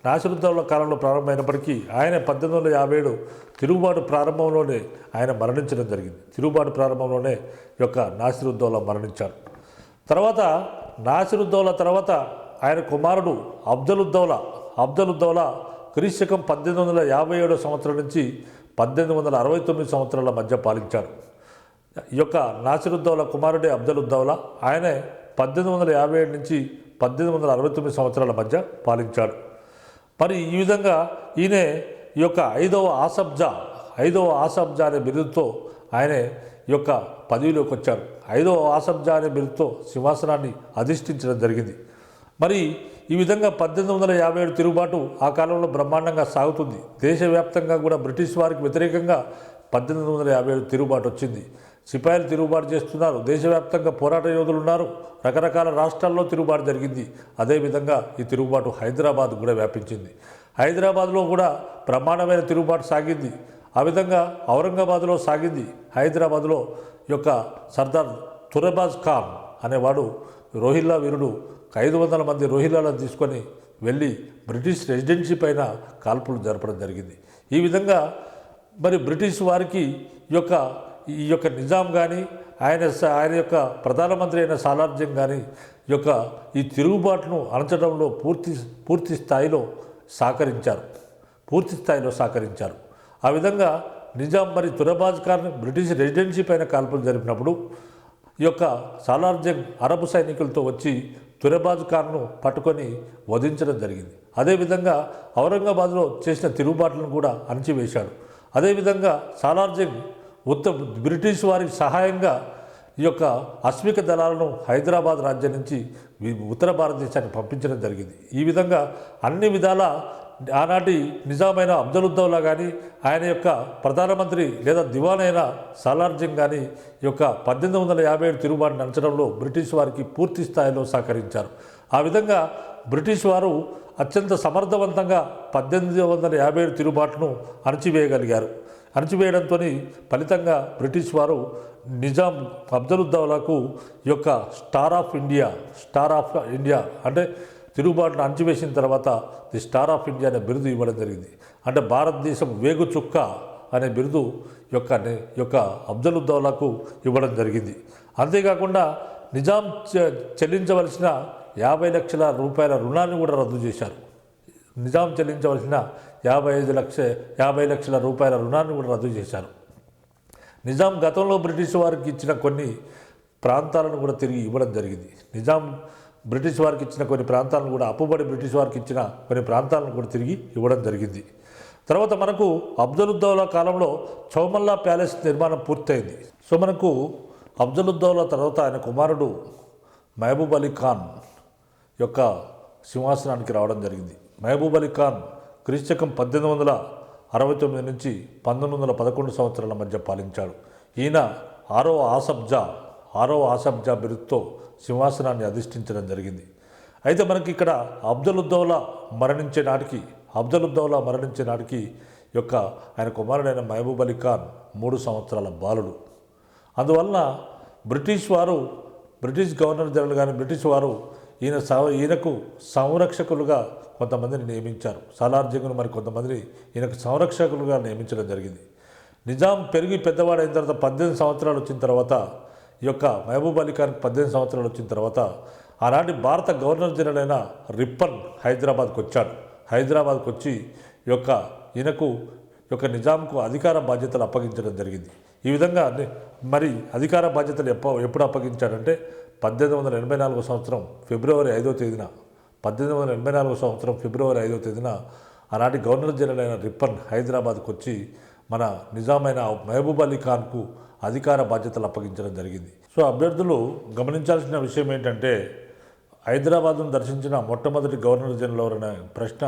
నాసిరుద్దౌలా కాలంలో ప్రారంభమైనప్పటికీ ఆయన 1857 తిరుగుబాటు ప్రారంభంలోనే ఆయన మరణించడం జరిగింది. తిరుగుబాటు ప్రారంభంలోనే నాసిరుద్దౌలా మరణించాడు. తర్వాత నాసిరుద్దౌలా తర్వాత ఆయన కుమారుడు అఫ్జలుద్దౌలా క్రీస్తకం 1857 సంవత్సరం నుంచి 1869 సంవత్సరాల మధ్య పాలించాడు. నాసిరుద్దౌలా కుమారుడే అఫ్జలుద్దౌలా. ఆయనే 1857 నుంచి 1869 సంవత్సరాల మధ్య పాలించాడు. మరి ఈ విధంగా ఈయన ఐదవ ఆసబ్జా అనే బిరుదుతో ఆయన పదవిలోకి వచ్చాడు. ఐదవ ఆసబ్జా అనే బిరుదుతో సింహాసనాన్ని అధిష్ఠించడం జరిగింది. మరి ఈ విధంగా 1857 తిరుగుబాటు ఆ కాలంలో బ్రహ్మాండంగా సాగుతుంది. దేశవ్యాప్తంగా కూడా బ్రిటిష్ వారికి వ్యతిరేకంగా 1857 తిరుగుబాటు వచ్చింది. సిపాయిలు తిరుగుబాటు చేస్తున్నారు. దేశవ్యాప్తంగా పోరాట యోధులు ఉన్నారు. రకరకాల రాష్ట్రాల్లో తిరుగుబాటు జరిగింది. అదేవిధంగా ఈ తిరుగుబాటు హైదరాబాద్ కూడా వ్యాపించింది. హైదరాబాద్లో కూడా బ్రహ్మాండమైన తిరుగుబాటు సాగింది. ఆ విధంగా ఔరంగాబాద్లో సాగింది. హైదరాబాద్లో సర్దార్ తురబాజ్ ఖాన్ అనేవాడు రోహిల్లా వీరుడు 500 మంది రోహిల్లాలను తీసుకొని వెళ్ళి బ్రిటిష్ రెసిడెన్సీ పైన కాల్పులు జరపడం జరిగింది. ఈ విధంగా మరి బ్రిటిష్ వారికి ఈ నిజాం కానీ ఆయన ప్రధానమంత్రి అయిన సాలార్జంగ్ కానీ ఈ తిరుగుబాటును అణచడంలో పూర్తి స్థాయిలో సహకరించారు. ఆ విధంగా నిజాం మరి తురబాజ్ ఖాన్ బ్రిటిష్ రెసిడెన్సీ పైన కాల్పులు జరిపినప్పుడు సాలార్జంగ్ అరబ్ సైనికులతో వచ్చి తురబాజ్ ఖాన్ను పట్టుకొని వధించడం జరిగింది. అదేవిధంగా ఔరంగాబాద్లో చేసిన తిరుగుబాట్లను కూడా అణచివేశాడు. అదేవిధంగా సాలార్జంగ్ బ్రిటిష్ వారికి సహాయంగా అశ్విక దళాలను హైదరాబాద్ రాజ్యం నుంచి ఉత్తర భారతదేశానికి పంపించడం జరిగింది. ఈ విధంగా అన్ని విధాల ఆనాటి నిజామైన అఫ్జలుద్దౌలా కానీ ఆయన ప్రధానమంత్రి లేదా దివాన్ అయిన సాలార్జంగ్ కానీ 1857 తిరుగుబాటు నడచడంలో బ్రిటిష్ వారికి పూర్తి స్థాయిలో సహకరించారు. ఆ విధంగా బ్రిటిష్ వారు అత్యంత సమర్థవంతంగా 1857 తిరుగుబాటును అణచివేయడంతో ఫలితంగా బ్రిటిష్ వారు నిజాం అఫ్జలుద్దౌలాకు స్టార్ ఆఫ్ ఇండియా అంటే తిరుగుబాటును అణచివేసిన తర్వాత ది స్టార్ ఆఫ్ ఇండియా అనే బిరుదు ఇవ్వడం జరిగింది. అంటే భారతదేశం వేగు చుక్క అనే బిరుదు అఫ్జలుద్దౌలాకు ఇవ్వడం జరిగింది. అంతేకాకుండా నిజాం చెల్లించవలసిన 50 లక్షల రూపాయల రుణాన్ని కూడా రద్దు చేశారు. నిజాం చెల్లించవలసిన 50 లక్షల రూపాయల రుణాన్ని కూడా రద్దు చేశారు. నిజాం గతంలో బ్రిటిష్ వారికి ఇచ్చిన కొన్ని ప్రాంతాలను కూడా తిరిగి ఇవ్వడం జరిగింది. నిజాం బ్రిటిష్ వారికి ఇచ్చిన కొన్ని ప్రాంతాలను కూడా అప్పుబడి బ్రిటిష్ వారికి ఇచ్చిన కొన్ని ప్రాంతాలను కూడా తిరిగి ఇవ్వడం జరిగింది. తర్వాత మనకు అఫ్జలుద్దౌలా కాలంలో చౌమల్లా ప్యాలెస్ నిర్మాణం పూర్తయింది. సో మనకు అఫ్జలుద్దౌలా తర్వాత ఆయన కుమారుడు మహబూబ్ అలీ ఖాన్ సింహాసనానికి రావడం జరిగింది. మహబూబ్ అలీ ఖాన్ క్రీస్తకం 1869 నుంచి 1911 సంవత్సరాల మధ్య పాలించాడు. ఈయన ఆరవ ఆసబ్జా బిరుదుతో సింహాసనాన్ని అధిష్ఠించడం జరిగింది. అయితే మనకి ఇక్కడ అఫ్జలుద్దౌలా మరణించే నాటికి ఆయన కుమారుడైన మహబూబ్ అలీ ఖాన్ 3 సంవత్సరాల బాలుడు. అందువలన బ్రిటిష్ గవర్నర్ జనరల్ కానీ బ్రిటిష్ వారు ఈయనకు సంరక్షకులుగా కొంతమందిని నియమించారు. సాలార్జంగ్ను మరి కొంతమందిని ఈయనకు సంరక్షకులుగా నియమించడం జరిగింది. నిజాం పెరిగి పెద్దవాడైన తర్వాత 18 సంవత్సరాలు వచ్చిన తర్వాత మహబూబ్ అలీ ఖాన్కి 18 సంవత్సరాలు వచ్చిన తర్వాత ఆనాటి భారత గవర్నర్ జనరల్ అయిన రిప్పన్ హైదరాబాద్కు వచ్చి ఈయనకు నిజాంకు అధికార బాధ్యతలు అప్పగించడం జరిగింది. ఈ విధంగా మరి అధికార బాధ్యతలు ఎప్పుడు అప్పగించాడంటే 1884 సంవత్సరం ఫిబ్రవరి 5వ తేదీన ఆనాటి గవర్నర్ జనరల్ అయిన రిప్పన్ హైదరాబాద్కు వచ్చి మన నిజామైన మహబూబ్ అలీ ఖాన్కు అధికార బాధ్యతలు అప్పగించడం జరిగింది. సో అభ్యర్థులు గమనించాల్సిన విషయం ఏంటంటే హైదరాబాద్ను దర్శించిన మొట్టమొదటి గవర్నర్ జనరల్ ఎవరనే ప్రశ్న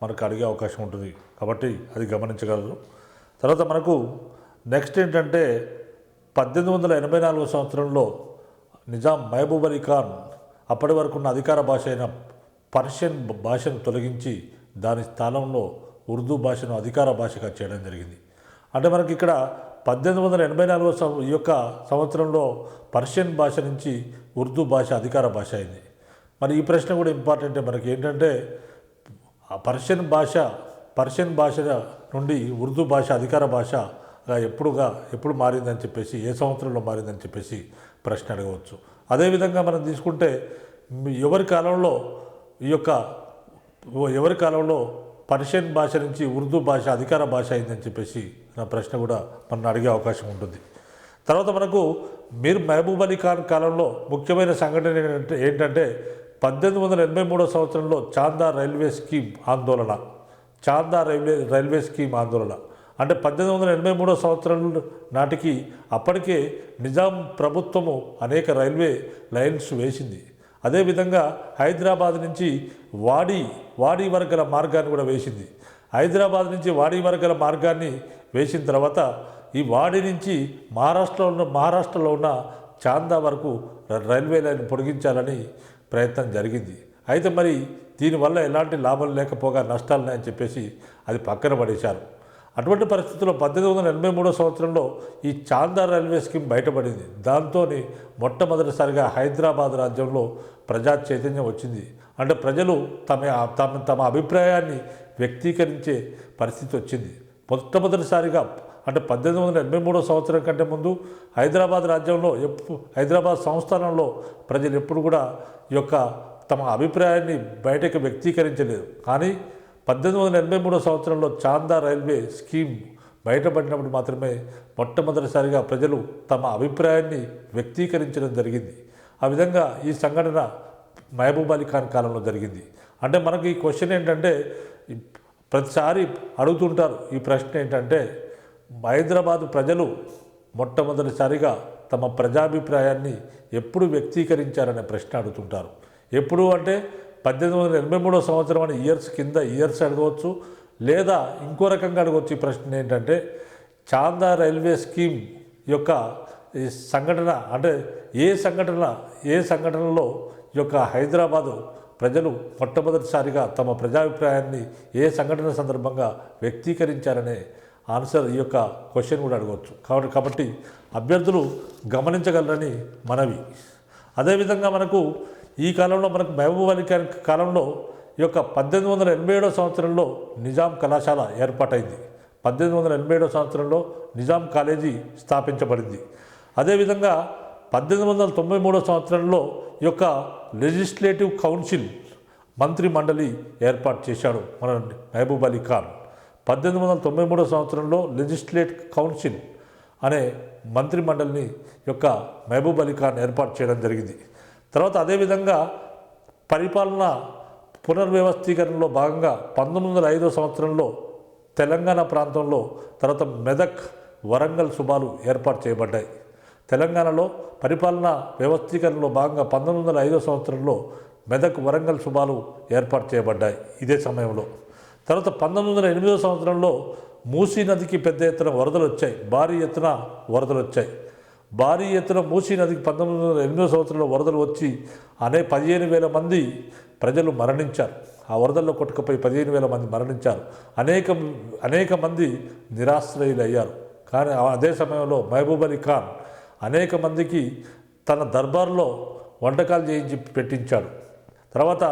మనకు అడిగే అవకాశం ఉంటుంది. కాబట్టి అది గమనించగలరు. తర్వాత మనకు నెక్స్ట్ ఏంటంటే 1884 సంవత్సరంలో నిజాం మహబూబ్ అలీ ఖాన్ అప్పటి వరకు ఉన్న అధికార భాష అయిన పర్షియన్ భాషను తొలగించి దాని స్థానంలో ఉర్దూ భాషను అధికార భాషగా చేయడం జరిగింది. అంటే మనకి ఇక్కడ 1884 ఈ యొక్క సంవత్సరంలో పర్షియన్ భాష నుంచి ఉర్దూ భాష అధికార భాష అయింది. మరి ఈ ప్రశ్న కూడా ఇంపార్టెంటే. మనకి ఏంటంటే ఆ పర్షియన్ భాష నుండి ఉర్దూ భాష అధికార భాషగా ఎప్పుడు మారిందని చెప్పేసి, ఏ సంవత్సరంలో మారిందని చెప్పేసి ప్రశ్న అడగవచ్చు. అదేవిధంగా మనం తీసుకుంటే ఎవరి కాలంలో పర్షియన్ భాష నుంచి ఉర్దూ భాష అధికార భాష అయిందని చెప్పేసి నా ప్రశ్న కూడా మనం అడిగే అవకాశం ఉంటుంది. తర్వాత మనకు మీర్ మహబూబ్ అలీ ఖాన్ కాలంలో ముఖ్యమైన సంఘటన ఏంటంటే 1883 సంవత్సరంలో చాందార్ రైల్వే స్కీమ్ ఆందోళన. రైల్వే స్కీమ్ ఆందోళన అంటే 1883 సంవత్సరం నాటికి అప్పటికే నిజాం ప్రభుత్వము అనేక రైల్వే లైన్స్ వేసింది. అదేవిధంగా హైదరాబాద్ నుంచి వాడి వరకు గల మార్గాన్ని కూడా వేసింది. హైదరాబాద్ నుంచి వాడి వరకు గల మార్గాన్ని వేసిన తర్వాత ఈ వాడి నుంచి మహారాష్ట్రలో ఉన్న చాందా వరకు రైల్వే లైన్ పొడిగించాలని ప్రయత్నం జరిగింది. అయితే మరి దీనివల్ల ఎలాంటి లాభం లేకపోగా నష్టాలున్నాయని చెప్పేసి అది పక్కన పడేశారు. అటువంటి పరిస్థితుల్లో 1883 సంవత్సరంలో ఈ చాందా రైల్వే స్కీమ్ బయటపడింది. దాంతో మొట్టమొదటిసారిగా హైదరాబాద్ రాజ్యంలో ప్రజా చైతన్యం వచ్చింది. అంటే ప్రజలు తమ అభిప్రాయాన్ని వ్యక్తీకరించే పరిస్థితి వచ్చింది. మొట్టమొదటిసారిగా అంటే 1883 సంవత్సరం కంటే ముందు హైదరాబాద్ రాజ్యంలో హైదరాబాద్ సంస్థానంలో ప్రజలు ఎప్పుడు కూడా ఈ యొక్క తమ అభిప్రాయాన్ని బయటకు వ్యక్తీకరించలేదు. కానీ 1883 సంవత్సరంలో చాందా రైల్వే స్కీమ్ బయటపడినప్పుడు మాత్రమే మొట్టమొదటిసారిగా ప్రజలు తమ అభిప్రాయాన్ని వ్యక్తీకరించడం జరిగింది. ఆ విధంగా ఈ సంఘటన మహబూబ్ అలీ ఖాన్ కాలంలో జరిగింది. అంటే మనకి ఈ క్వశ్చన్ ఏంటంటే ప్రతిసారి అడుగుతుంటారు. ఈ ప్రశ్న ఏంటంటే హైదరాబాదు ప్రజలు మొట్టమొదటిసారిగా తమ ప్రజాభిప్రాయాన్ని ఎప్పుడు వ్యక్తీకరించారనే ప్రశ్న అడుగుతుంటారు. ఎప్పుడు అంటే 1883 సంవత్సరం అనే ఇయర్స్ అడగవచ్చు, లేదా ఇంకో రకంగా అడగవచ్చు. ఈ ప్రశ్న ఏంటంటే చాందా రైల్వే స్కీమ్ యొక్క ఈ సంఘటన అంటే ఏ సంఘటనలో ఈ యొక్క హైదరాబాదు ప్రజలు మొట్టమొదటిసారిగా తమ ప్రజాభిప్రాయాన్ని ఏ సంఘటన సందర్భంగా వ్యక్తీకరించారనే ఆన్సర్ ఈ యొక్క క్వశ్చన్ కూడా అడగవచ్చు. కాబట్టి అభ్యర్థులు గమనించగలరని మనవి. అదేవిధంగా మనకు ఈ కాలంలో మహబూబ్ అలీ ఖాన్ కాలంలో ఈ యొక్క 1887 సంవత్సరంలో నిజాం కళాశాల ఏర్పాటైంది. 1887 సంవత్సరంలో నిజాం కాలేజీ స్థాపించబడింది. అదేవిధంగా 1893 సంవత్సరంలో ఈ యొక్క లెజిస్లేటివ్ కౌన్సిల్ మంత్రి మండలి ఏర్పాటు చేశాడు మన మహబూబ్ అలీ ఖాన్. 1893 సంవత్సరంలో లెజిస్లేటివ్ కౌన్సిల్ అనే మంత్రి మండలిని యొక్క మహబూబ్ అలీ ఖాన్ ఏర్పాటు చేయడం జరిగింది. తర్వాత అదేవిధంగా పరిపాలన పునర్వ్యవస్థీకరణలో భాగంగా 1905 సంవత్సరంలో తెలంగాణ ప్రాంతంలో తర్వాత మెదక్, వరంగల్ సుబాలు ఏర్పాటు చేయబడ్డాయి. తెలంగాణలో పరిపాలన వ్యవస్థీకరణలో భాగంగా 1905 సంవత్సరంలో మెదక్, వరంగల్ సుబాలు ఏర్పాటు చేయబడ్డాయి ఇదే సమయంలో. తర్వాత 1908 సంవత్సరంలో మూసీ నదికి పెద్ద ఎత్తున వరదలు వచ్చాయి, భారీ ఎత్తున వరదలు వచ్చాయి. భారీ ఎత్తున మూసీ నదికి 1908 సంవత్సరంలో వరదలు వచ్చి 15,000 మంది ప్రజలు మరణించారు. ఆ వరదల్లో కొట్టుకుపోయి 15,000 మంది మరణించారు. అనేక మంది నిరాశ్రయులయ్యారు. కానీ అదే సమయంలో మహబూబ్ అలీ ఖాన్ అనేక మందికి తన దర్బార్లో వంటకాలు చేయించి పెట్టించాడు. తర్వాత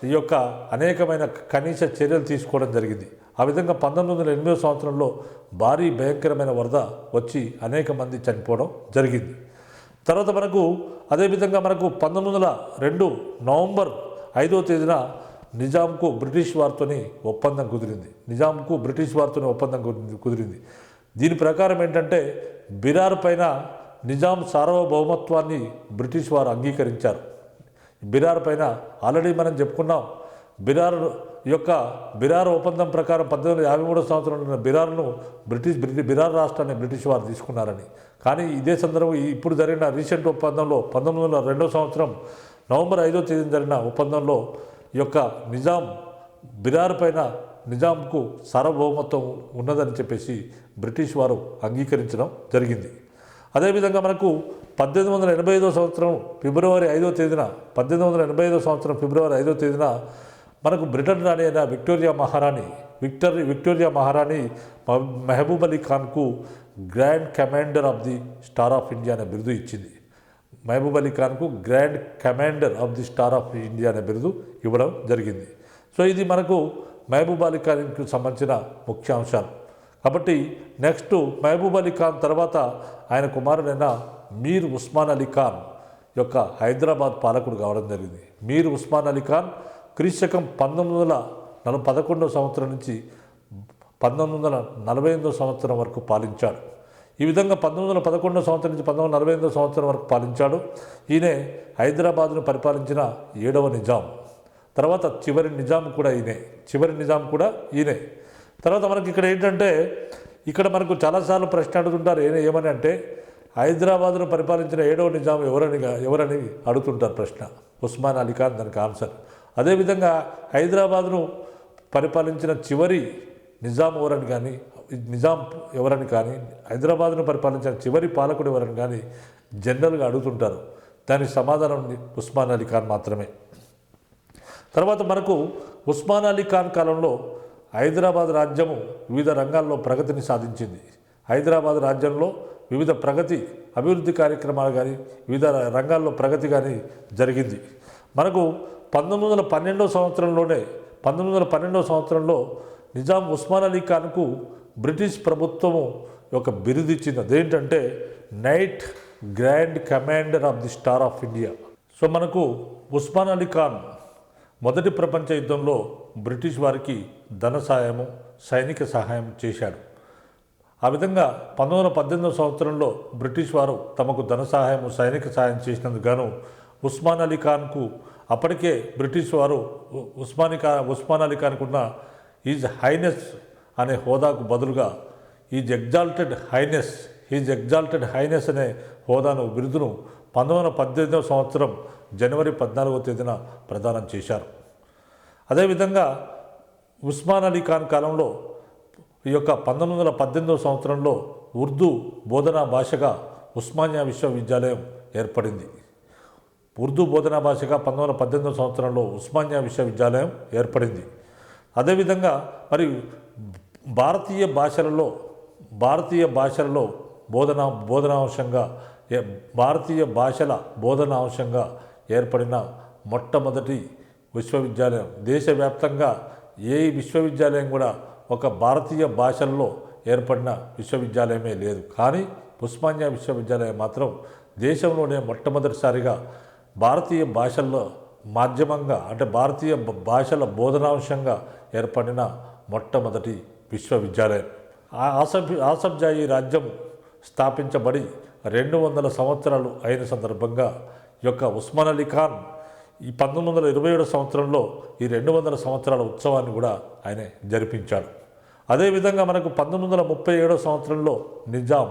ఈ యొక్క అనేకమైన కనీస చర్యలు తీసుకోవడం జరిగింది. ఆ విధంగా 1908 సంవత్సరంలో భారీ భయంకరమైన వరద వచ్చి అనేక మంది చనిపోవడం జరిగింది. తర్వాత అదేవిధంగా 1902 నవంబర్ 5వ తేదీన నిజాంకు బ్రిటిష్ వారితోని ఒప్పందం కుదిరింది. దీని ప్రకారం ఏంటంటే బిరార్ పైన నిజాం సార్వభౌమత్వాన్ని బ్రిటిష్ వారు అంగీకరించారు. బిరార్ పైన ఆల్రెడీ మనం చెప్పుకున్నాం. బిరార్ ఒప్పందం ప్రకారం 1853 సంవత్సరంలో బిరార్ రాష్ట్రాన్ని బ్రిటిష్ వారు తీసుకున్నారని. కానీ ఇదే సందర్భం ఇప్పుడు జరిగిన రీసెంట్ ఒప్పందంలో 1902 సంవత్సరం నవంబర్ 5వ తేదీన జరిగిన ఒప్పందంలో ఈ యొక్క బిరార్ పైన నిజాంకు సార్వభౌమత్వం ఉన్నదని చెప్పేసి బ్రిటిష్ వారు అంగీకరించడం జరిగింది. అదేవిధంగా మనకు 1885 సంవత్సరం ఫిబ్రవరి 5వ తేదీన 1885 సంవత్సరం ఫిబ్రవరి 5వ తేదీన మనకు బ్రిటన్ రాణి అయిన విక్టోరియా మహారాణి మెహబూబ్ అలీ ఖాన్కు Grand Commander of the Star of India అనే బిరుదు ఇచ్చింది. మహబూబ్ అలీ ఖాన్కు Grand Commander of the Star of India అనే బిరుదు ఇవ్వడం జరిగింది. సో ఇది మనకు మహబూబ్ అలీ ఖాన్కు సంబంధించిన ముఖ్య అంశాలు. కాబట్టి నెక్స్ట్ మహబూబ్ అలీ ఖాన్ తర్వాత ఆయన కుమారుడైన మీర్ ఉస్మాన్ అలీ ఖాన్ యొక్క హైదరాబాద్ పాలకుడు కావడం జరిగింది. మీర్ ఉస్మాన్ అలీ ఖాన్ క్రీశకం 1911 సంవత్సరం నుంచి 1948 సంవత్సరం వరకు పాలించాడు. ఈ విధంగా 1911 సంవత్సరం నుంచి 1948 సంవత్సరం వరకు పాలించాడు. ఈయనే హైదరాబాద్ను పరిపాలించిన 7వ నిజాం. తర్వాత చివరి నిజాం కూడా ఈయనే. తర్వాత మనకి ఇక్కడ ఏంటంటే ఇక్కడ మనకు చాలాసార్లు ప్రశ్న అడుగుతుంటారు ఏమని అంటే హైదరాబాద్ను పరిపాలించిన 7వ నిజాం ఎవరని అడుగుతుంటారు ప్రశ్న. ఉస్మాన్ అలీ ఖాన్ దానికి ఆన్సర్. అదేవిధంగా హైదరాబాద్ను పరిపాలించిన చివరి నిజాం ఎవరని కానీ హైదరాబాద్ను పరిపాలించిన చివరి పాలకుడు ఎవరని కానీ జనరల్గా అడుగుతుంటారు. దానికి సమాధానం ఉస్మాన్ అలీ ఖాన్ మాత్రమే. తర్వాత మనకు ఉస్మాన్ అలీ ఖాన్ కాలంలో హైదరాబాద్ రాజ్యము వివిధ రంగాల్లో ప్రగతిని సాధించింది. హైదరాబాద్ రాజ్యంలో వివిధ అభివృద్ధి కార్యక్రమాలు కానీ వివిధ రంగాల్లో ప్రగతి కానీ జరిగింది. మనకు 1912 సంవత్సరంలో నిజాం ఉస్మాన్ అలీ ఖాన్కు బ్రిటిష్ ప్రభుత్వము ఒక బిరుదు ఇచ్చింది. అదేంటంటే night grand Commander of the Star of India. So మనకు ఉస్మాన్ అలీ ఖాన్ మొదటి ప్రపంచ యుద్ధంలో బ్రిటిష్ వారికి ధన సహాయము సైనిక సహాయం చేశాడు. ఆ విధంగా 1918 సంవత్సరంలో బ్రిటిష్ వారు తమకు ధన సహాయము సైనిక సహాయం చేసినందుకు గాను ఉస్మాన్ అలీ ఖాన్కు అప్పటికే బ్రిటిష్ వారు ఉస్మాన్ అలీ ఖాన్కు ఉన్న ఈజ్ హైనెస్ అనే హోదాకు బదులుగా ఈజ్ ఎగ్జాల్టెడ్ హైనెస్ అనే బిరుదును 1918 సంవత్సరం జనవరి 14వ తేదీన ప్రదానం చేశారు. అదేవిధంగా ఉస్మాన్ అలీ ఖాన్ కాలంలో ఈ యొక్క 1918 సంవత్సరంలో ఉర్దూ బోధనా భాషగా ఉస్మానియా విశ్వవిద్యాలయం ఏర్పడింది. ఉర్దూ బోధనా భాషగా 1918 సంవత్సరంలో ఉస్మానియా విశ్వవిద్యాలయం ఏర్పడింది. అదేవిధంగా మరి భారతీయ బోధనాంశంగా ఏర్పడిన మొట్టమొదటి విశ్వవిద్యాలయం. దేశవ్యాప్తంగా ఏ విశ్వవిద్యాలయం కూడా ఒక భారతీయ భాషల్లో ఏర్పడిన విశ్వవిద్యాలయమే లేదు. కానీ ఉస్మానియా విశ్వవిద్యాలయం మాత్రం దేశంలోనే మొట్టమొదటిసారిగా భారతీయ భాషల్లో మాధ్యమంగా అంటే భారతీయ భాషల బోధనాంశంగా ఏర్పడిన మొట్టమొదటి విశ్వవిద్యాలయం. ఆసఫ్జాయి రాజ్యం స్థాపించబడి 200 సంవత్సరాలు అయిన సందర్భంగా ఈ యొక్క ఉస్మాన్ అలీ ఖాన్ ఈ 1927 సంవత్సరంలో ఈ 200 సంవత్సరాల ఉత్సవాన్ని కూడా ఆయన జరిపించాడు. అదేవిధంగా మనకు 1937 సంవత్సరంలో నిజాం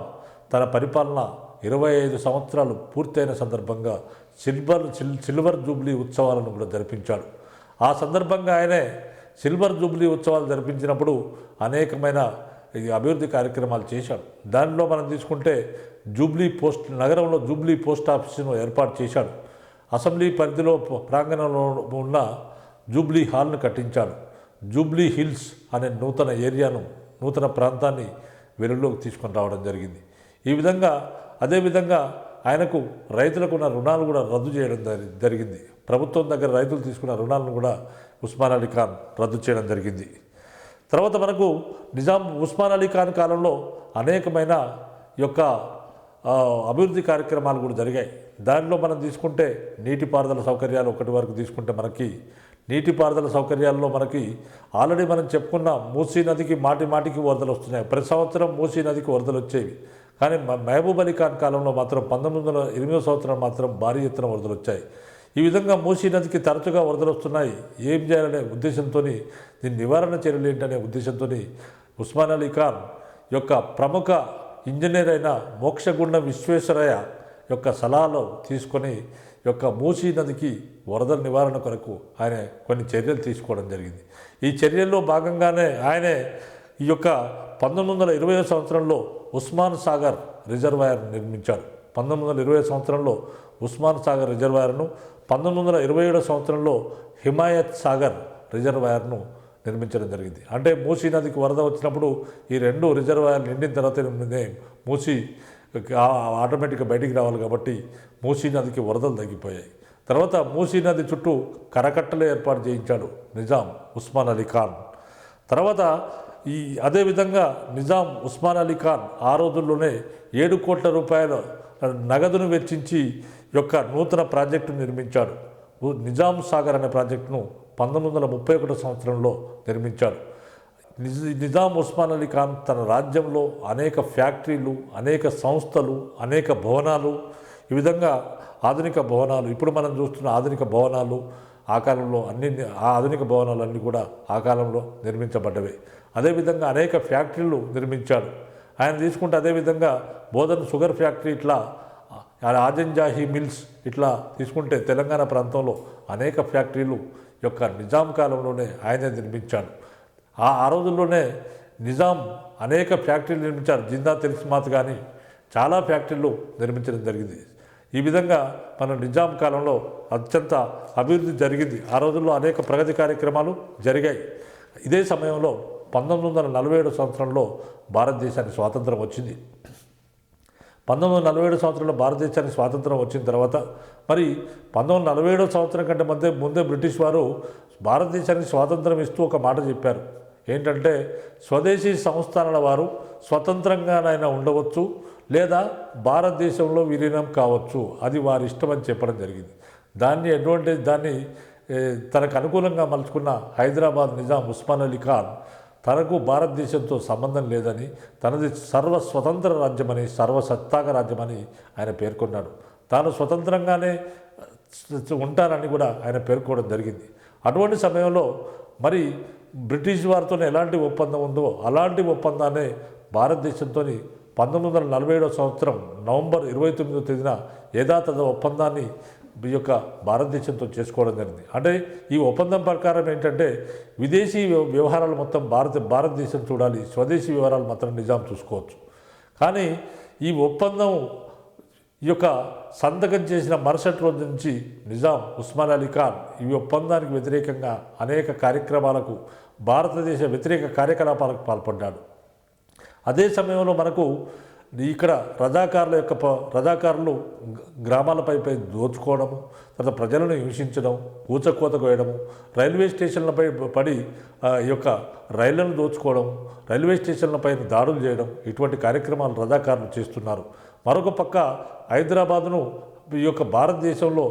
తన పరిపాలన 25 సంవత్సరాలు పూర్తయిన సందర్భంగా సిల్వర్ జూబ్లీ ఉత్సవాలను కూడా జరిపించాడు. ఆ సందర్భంగా ఆయనే సిల్వర్ జూబ్లీ ఉత్సవాలు జరిపించినప్పుడు అనేకమైన అభివృద్ధి కార్యక్రమాలు చేశాడు. దానిలో మనం తీసుకుంటే నగరంలో జూబ్లీ పోస్ట్ ఆఫీసును ఏర్పాటు చేశాడు. అసెంబ్లీ పరిధిలో ప్రాంగణంలో ఉన్న జూబ్లీ హాల్ను కట్టించాడు. జూబ్లీ హిల్స్ అనే నూతన ప్రాంతాన్ని వెలుగులోకి తీసుకొని రావడం జరిగింది. ఈ విధంగా అదేవిధంగా ఆయనకు రైతులకు ఉన్న రుణాలు కూడా రద్దు చేయడం జరిగింది. ప్రభుత్వం దగ్గర రైతులు తీసుకున్న రుణాలను కూడా ఉస్మాన్ అలీ ఖాన్ రద్దు చేయడం జరిగింది. తర్వాత మనకు ఉస్మాన్ అలీ ఖాన్ కాలంలో అనేకమైన యొక్క అభివృద్ధి కార్యక్రమాలు కూడా జరిగాయి. దానిలో మనం తీసుకుంటే నీటిపారుదల సౌకర్యాలు ఒకటి వరకు తీసుకుంటే మనకి నీటిపారుదల సౌకర్యాల్లో మనకి ఆల్రెడీ మనం చెప్పుకున్న మూసీ నదికి మాటికి వరదలు వస్తున్నాయి. ప్రతి సంవత్సరం మూసీ నదికి వరదలు వచ్చేవి. కానీ మహబూబ్ అలీ ఖాన్ కాలంలో మాత్రం 1908 సంవత్సరం మాత్రం భారీ ఎత్తున వరదలు వచ్చాయి. ఈ విధంగా మూసీ నదికి తరచుగా వరదలు వస్తున్నాయి. ఏం చేయాలనే ఉద్దేశంతో దీని నివారణ చర్యలు ఏంటనే ఉద్దేశంతో ఉస్మాన్ అలీ ఖాన్ యొక్క ప్రముఖ ఇంజనీర్ అయిన మోక్షగుండం విశ్వేశ్వరయ్య యొక్క సలహాలు తీసుకొని యొక్క మూసీ నదికి వరదల నివారణ కొరకు ఆయన కొన్ని చర్యలు తీసుకోవడం జరిగింది. ఈ చర్యల్లో భాగంగానే ఆయనే ఈ యొక్క 1920 సంవత్సరంలో ఉస్మాన్ సాగర్ రిజర్వాయర్ నిర్మించాడు. 1920 సంవత్సరంలో ఉస్మాన్ సాగర్ రిజర్వాయర్ను, 1927 సంవత్సరంలో హిమాయత్ సాగర్ రిజర్వాయర్ను నిర్మించడం జరిగింది. అంటే మూసీ నదికి వరద వచ్చినప్పుడు ఈ రెండు రిజర్వాయర్లు నిండిన తర్వాతనే మూసీ ఆటోమేటిక్గా బయటికి రావాలి కాబట్టి మూసీ నదికి వరదలు తగ్గిపోయాయి. తర్వాత మూసీ నది చుట్టూ కరకట్టలు ఏర్పాటు చేయించాడు నిజాం ఉస్మాన్ అలీ ఖాన్. తర్వాత అదేవిధంగా నిజాం ఉస్మాన్ అలీ ఖాన్ ఆ రోజుల్లోనే 7 కోట్ల రూపాయల నగదును వెచ్చించి యొక్క నూతన ప్రాజెక్టును నిర్మించాడు. నిజాం సాగర్ అనే ప్రాజెక్టును 1931 సంవత్సరంలో నిర్మించాడు. నిజాం ఉస్మాన్ అలీ ఖాన్ తన రాజ్యంలో అనేక ఫ్యాక్టరీలు, అనేక సంస్థలు, అనేక భవనాలు, ఈ విధంగా ఆధునిక భవనాలు, ఇప్పుడు మనం చూస్తున్న ఆధునిక భవనాలు ఆ కాలంలో ఆ ఆధునిక భవనాలన్నీ కూడా ఆ కాలంలో నిర్మించబడ్డవే. అదేవిధంగా అనేక ఫ్యాక్టరీలు నిర్మించాడు ఆయన. తీసుకుంటే అదేవిధంగా బోధన్ షుగర్ ఫ్యాక్టరీ, ఇట్లా ఆజంజాహి మిల్స్, ఇట్లా తీసుకుంటే తెలంగాణ ప్రాంతంలో అనేక ఫ్యాక్టరీలు యొక్క నిజాం కాలంలోనే ఆయనే నిర్మించాడు. ఆ రోజుల్లోనే నిజాం అనేక ఫ్యాక్టరీలు నిర్మించారు. జిందా తిల్స్మాత్ కానీ చాలా ఫ్యాక్టరీలు నిర్మించడం జరిగింది. ఈ విధంగా మన నిజాం కాలంలో అత్యంత అభివృద్ధి జరిగింది. ఆ రోజుల్లో అనేక ప్రగతి కార్యక్రమాలు జరిగాయి. ఇదే సమయంలో 1947 సంవత్సరంలో భారతదేశానికి స్వాతంత్రం వచ్చింది. 1947 సంవత్సరంలో భారతదేశానికి స్వాతంత్రం వచ్చిన తర్వాత మరి 1947 సంవత్సరం కంటే ముందే బ్రిటిష్ వారు భారతదేశానికి స్వాతంత్రం ఇస్తూ ఒక మాట చెప్పారు. ఏంటంటే స్వదేశీ సంస్థానాల వారు స్వతంత్రంగానైనా ఉండవచ్చు, లేదా భారతదేశంలో విలీనం కావచ్చు, అది వారి ఇష్టం అని చెప్పడం జరిగింది. దాన్ని తనకు అనుకూలంగా మలుచుకున్న హైదరాబాద్ నిజాం ఉస్మాన్ అలీ ఖాన్ తనకు భారతదేశంతో సంబంధం లేదని, తనది సర్వస్వతంత్ర రాజ్యమని, సర్వసత్తాక రాజ్యమని ఆయన పేర్కొన్నాడు. తాను స్వతంత్రంగానే ఉంటానని కూడా ఆయన పేర్కోవడం జరిగింది. అటువంటి సమయంలో మరి బ్రిటిష్ వారితో ఎలాంటి ఒప్పందం ఉందో అలాంటి ఒప్పందాన్ని భారతదేశంతో 1947 సంవత్సరం నవంబర్ 29వ తేదీన యథాతథ ఒప్పందాన్ని ఈ యొక్క భారతదేశంతో చేసుకోవడం జరిగింది. అంటే ఈ ఒప్పందం ప్రకారం ఏంటంటే విదేశీ వ్యవహారాలు మొత్తం భారతదేశం చూడాలి, స్వదేశీ వ్యవహారాలు మాత్రం నిజాం చూసుకోవచ్చు. కానీ ఈ ఒప్పందం ఈ యొక్క సంతకం చేసిన మరుసటి రోజు నుంచి నిజాం ఉస్మాన్ అలీ ఖాన్ ఈ ఒప్పందానికి వ్యతిరేకంగా అనేక కార్యక్రమాలకు, భారతదేశ వ్యతిరేక కార్యకలాపాలకు పాల్పడ్డాడు. అదే సమయంలో మనకు ఇక్కడ రజాకారులు గ్రామాలపై దోచుకోవడము, తర్వాత ప్రజలను హింసించడం, ఊచకోత కోయడము, రైల్వే స్టేషన్లపై పడి ఈ యొక్క రైళ్లను దోచుకోవడం, రైల్వే స్టేషన్లపై దాడులు చేయడం, ఇటువంటి కార్యక్రమాలు రజాకారులు చేస్తున్నారు. మరొక పక్క హైదరాబాదును ఈ యొక్క భారతదేశంలో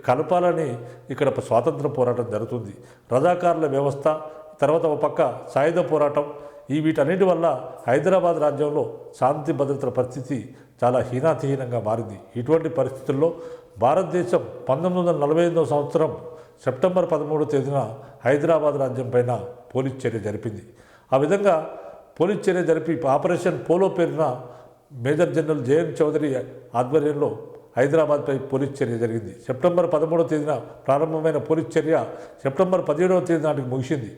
కలపాలని ఇక్కడ స్వాతంత్ర పోరాటం జరుగుతుంది. రజాకారుల వ్యవస్థ, తర్వాత ఒక పక్క సాయుధ పోరాటం, వీటన్నిటి వల్ల హైదరాబాద్ రాజ్యంలో శాంతి భద్రతల పరిస్థితి చాలా హీనాతిహీనంగా మారింది. ఇటువంటి పరిస్థితుల్లో భారతదేశం 1948వ సంవత్సరం సెప్టెంబర్ 13వ తేదీన హైదరాబాద్ రాజ్యం పైన పోలీస్ చర్య జరిపింది. ఆ విధంగా పోలీస్ చర్య జరిపి ఆపరేషన్ పోలో పేరున మేజర్ జనరల్ జేఎన్ చౌదరి ఆధ్వర్యంలో హైదరాబాద్పై పోలీస్ చర్య జరిగింది. సెప్టెంబర్ 13వ తేదీన ప్రారంభమైన పోలీస్ చర్య సెప్టెంబర్ 17వ తేదీ నాటికి ముగిసింది.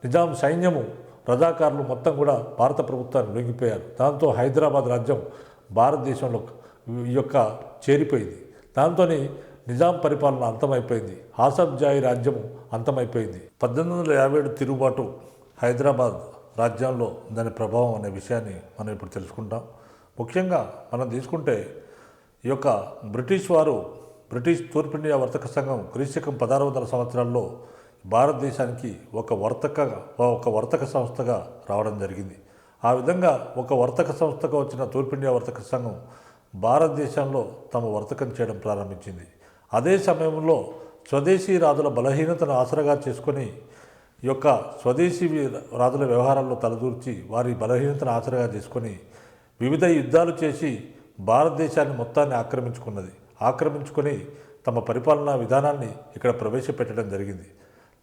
నిజాం సైన్యము, రజాకారులు మొత్తం కూడా భారత ప్రభుత్వాన్ని లొంగిపోయారు. దాంతో హైదరాబాద్ రాజ్యం భారతదేశంలో ఈ యొక్క చేరిపోయింది. దాంతో నిజాం పరిపాలన అంతమైపోయింది. ఆసఫ్ జాహీ రాజ్యము అంతమైపోయింది. 1857 తిరుగుబాటు హైదరాబాద్ రాజ్యంలో దాని ప్రభావం అనే విషయాన్ని మనం ఇప్పుడు తెలుసుకుంటాం. ముఖ్యంగా మనం తీసుకుంటే ఈ యొక్క బ్రిటిష్ తూర్పు ఇండియా వర్తక సంఘం క్రీస్తకం 1600 సంవత్సరాల్లో భారతదేశానికి ఒక వర్తక సంస్థగా రావడం జరిగింది. ఆ విధంగా ఒక వర్తక సంస్థగా వచ్చిన తూర్పు ఇండియా వర్తక సంఘం భారతదేశంలో తమ వర్తకం చేయడం ప్రారంభించింది. అదే సమయంలో స్వదేశీ రాజుల బలహీనతను ఆసరాగా చేసుకొని ఈ యొక్క స్వదేశీ రాజుల వ్యవహారాల్లో తలదూర్చి వారి బలహీనతను ఆసరాగా చేసుకొని వివిధ యుద్ధాలు చేసి భారతదేశాన్ని మొత్తాన్ని ఆక్రమించుకొని తమ పరిపాలనా విధానాన్ని ఇక్కడ ప్రవేశపెట్టడం జరిగింది.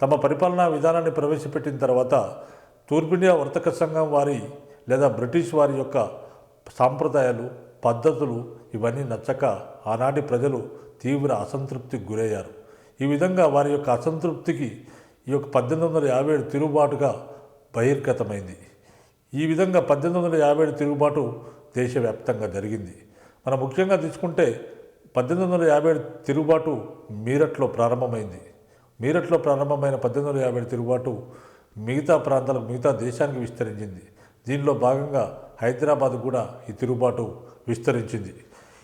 తమ పరిపాలనా విధానాన్ని ప్రవేశపెట్టిన తర్వాత తూర్పు ఇండియా వర్తక సంఘం వారి లేదా బ్రిటిష్ వారి యొక్క సాంప్రదాయాలు, పద్ధతులు ఇవన్నీ నచ్చక ఆనాటి ప్రజలు తీవ్ర అసంతృప్తికి గురయ్యారు. ఈ విధంగా వారి యొక్క అసంతృప్తికి ఈ యొక్క 1857 తిరుగుబాటుగా బహిర్గతమైంది. ఈ విధంగా 1857 తిరుగుబాటు దేశవ్యాప్తంగా జరిగింది. మనం ముఖ్యంగా తీసుకుంటే 1857 తిరుగుబాటు మీరట్లో ప్రారంభమైంది. మీరట్లో ప్రారంభమైన 1857 తిరుగుబాటు మిగతా ప్రాంతాలకు, మిగతా దేశానికి విస్తరించింది. దీనిలో భాగంగా హైదరాబాద్ కూడా ఈ తిరుగుబాటు విస్తరించింది.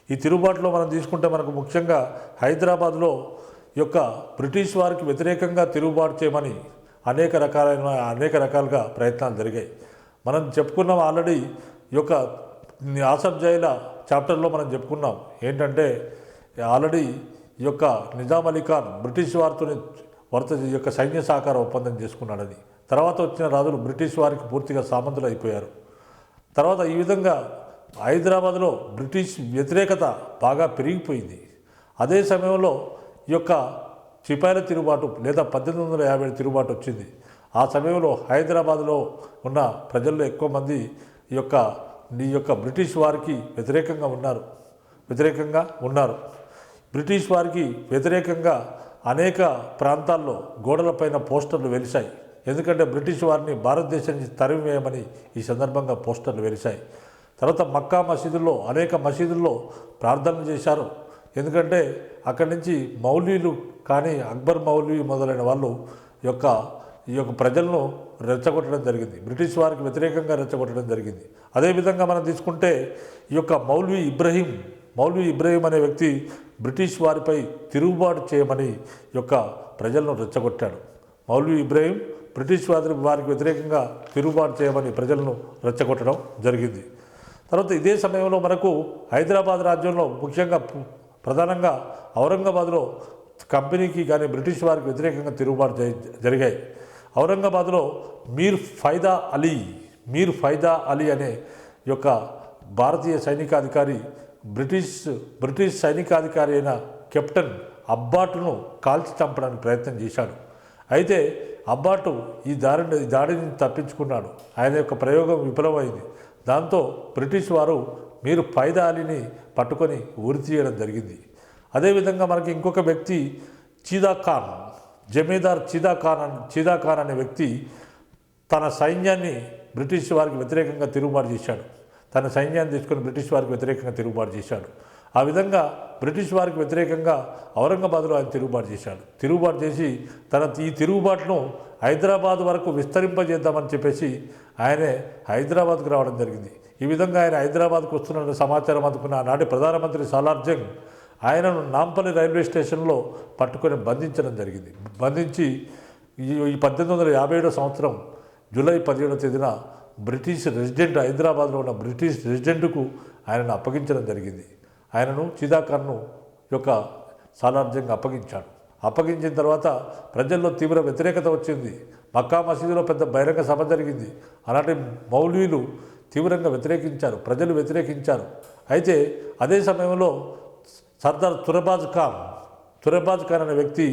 ఈ తిరుగుబాటులో మనం తీసుకుంటే మనకు ముఖ్యంగా హైదరాబాద్లో యొక్క బ్రిటిష్ వారికి వ్యతిరేకంగా తిరుగుబాటు చేయమని అనేక రకాలుగా ప్రయత్నాలు జరిగాయి. మనం చెప్పుకున్నాం ఆల్రెడీ. ఈ యొక్క ఆసఫ్ జైల చాప్టర్లో మనం చెప్పుకున్నాం ఏంటంటే ఆల్రెడీ ఈ యొక్క నిజాం అలీ ఖాన్ బ్రిటిష్ వారితో ఈ యొక్క సైన్య సహకార ఒప్పందం చేసుకున్నాడని. తర్వాత వచ్చిన రాజులు బ్రిటిష్ వారికి పూర్తిగా సామంతులు అయిపోయారు. తర్వాత ఈ విధంగా హైదరాబాద్లో బ్రిటిష్ వ్యతిరేకత బాగా పెరిగిపోయింది. అదే సమయంలో ఈ యొక్క సిపాయిల తిరుగుబాటు లేదా 1857 తిరుగుబాటు వచ్చింది. ఆ సమయంలో హైదరాబాద్లో ఉన్న ప్రజల్లో ఎక్కువ మంది ఈ యొక్క బ్రిటిష్ వారికి వ్యతిరేకంగా ఉన్నారు. బ్రిటిష్ వారికి వ్యతిరేకంగా అనేక ప్రాంతాల్లో గోడలపైన పోస్టర్లు వెలిశాయి. ఎందుకంటే బ్రిటిష్ వారిని భారతదేశం నుంచి తరిమివేయమని ఈ సందర్భంగా పోస్టర్లు వెలిశాయి. తర్వాత మక్కా మసీదుల్లో, అనేక మసీదుల్లో ప్రార్థనలు చేశారు. ఎందుకంటే అక్కడి నుంచి మౌల్వీలు కానీ అక్బర్ మౌల్వీ మొదలైన వాళ్ళు ఈ యొక్క ప్రజలను రెచ్చగొట్టడం జరిగింది. బ్రిటిష్ వారికి వ్యతిరేకంగా రెచ్చగొట్టడం జరిగింది. అదేవిధంగా మనం తీసుకుంటే ఈ యొక్క మౌల్వీ ఇబ్రహీం అనే వ్యక్తి బ్రిటిష్ వారిపై తిరుగుబాటు చేయమని ఈ యొక్క ప్రజలను రెచ్చగొట్టాడు. మౌల్వీ ఇబ్రహీం బ్రిటిష్ వారికి వ్యతిరేకంగా తిరుగుబాటు చేయమని ప్రజలను రెచ్చగొట్టడం జరిగింది. తర్వాత ఇదే సమయంలో మనకు హైదరాబాద్ రాజ్యంలో ముఖ్యంగా ప్రధానంగా ఔరంగాబాద్లో కంపెనీకి కానీ బ్రిటిష్ వారికి వ్యతిరేకంగా తిరుగుబాటు జరిగాయి. ఔరంగాబాద్లో మీర్ ఫైదా అలీ అనే యొక్క భారతీయ సైనికాధికారి బ్రిటిష్ సైనికాధికారి అయిన కెప్టెన్ అబ్బాటును కాల్చి చంపడానికి ప్రయత్నం చేశాడు. అయితే అబ్బాటు ఈ దాడిని తప్పించుకున్నాడు. ఆయన యొక్క ప్రయోగం విఫలమైంది. దాంతో బ్రిటిష్ వారు మీర్ ఫైదా అలీని పట్టుకొని ఉరి తీయడం జరిగింది. అదేవిధంగా మనకి ఇంకొక వ్యక్తి జమీదార్ చీదా ఖాన్ అనే వ్యక్తి తన సైన్యాన్ని బ్రిటిష్ వారికి వ్యతిరేకంగా తిరుగుబాటు చేశాడు. తన సైన్యాన్ని తీసుకొని బ్రిటిష్ వారికి వ్యతిరేకంగా తిరుగుబాటు చేశాడు. ఆ విధంగా బ్రిటిష్ వారికి వ్యతిరేకంగా ఔరంగాబాద్లో ఆయన తిరుగుబాటు చేసి ఈ తిరుగుబాటును హైదరాబాద్ వరకు విస్తరింపజేద్దామని చెప్పేసి ఆయనే హైదరాబాద్కు రావడం జరిగింది. ఈ విధంగా ఆయన హైదరాబాద్కు వస్తున్న సమాచారం అందుకున్న ఆనాటి ప్రధానమంత్రి సాలార్ జంగ్ ఆయనను నాంపల్లి రైల్వే స్టేషన్లో పట్టుకొని బంధించడం జరిగింది. బంధించి ఈ 1857 సంవత్సరం జూలై 17వ తేదీన హైదరాబాద్లో ఉన్న బ్రిటిష్ రెసిడెంట్కు ఆయనను అప్పగించడం జరిగింది. ఆయనను చీదా ఖాన్ను యొక్క సాలార్ జంగ్ అప్పగించాడు. అప్పగించిన తర్వాత ప్రజల్లో తీవ్ర వ్యతిరేకత వచ్చింది. మక్కా మసీదులో పెద్ద బహిరంగ సభ జరిగింది. అలాంటి మౌల్వీలు తీవ్రంగా ప్రజలు వ్యతిరేకించారు. అయితే అదే సమయంలో సర్దార్ తురబాజ్ ఖాన్ అనే వ్యక్తి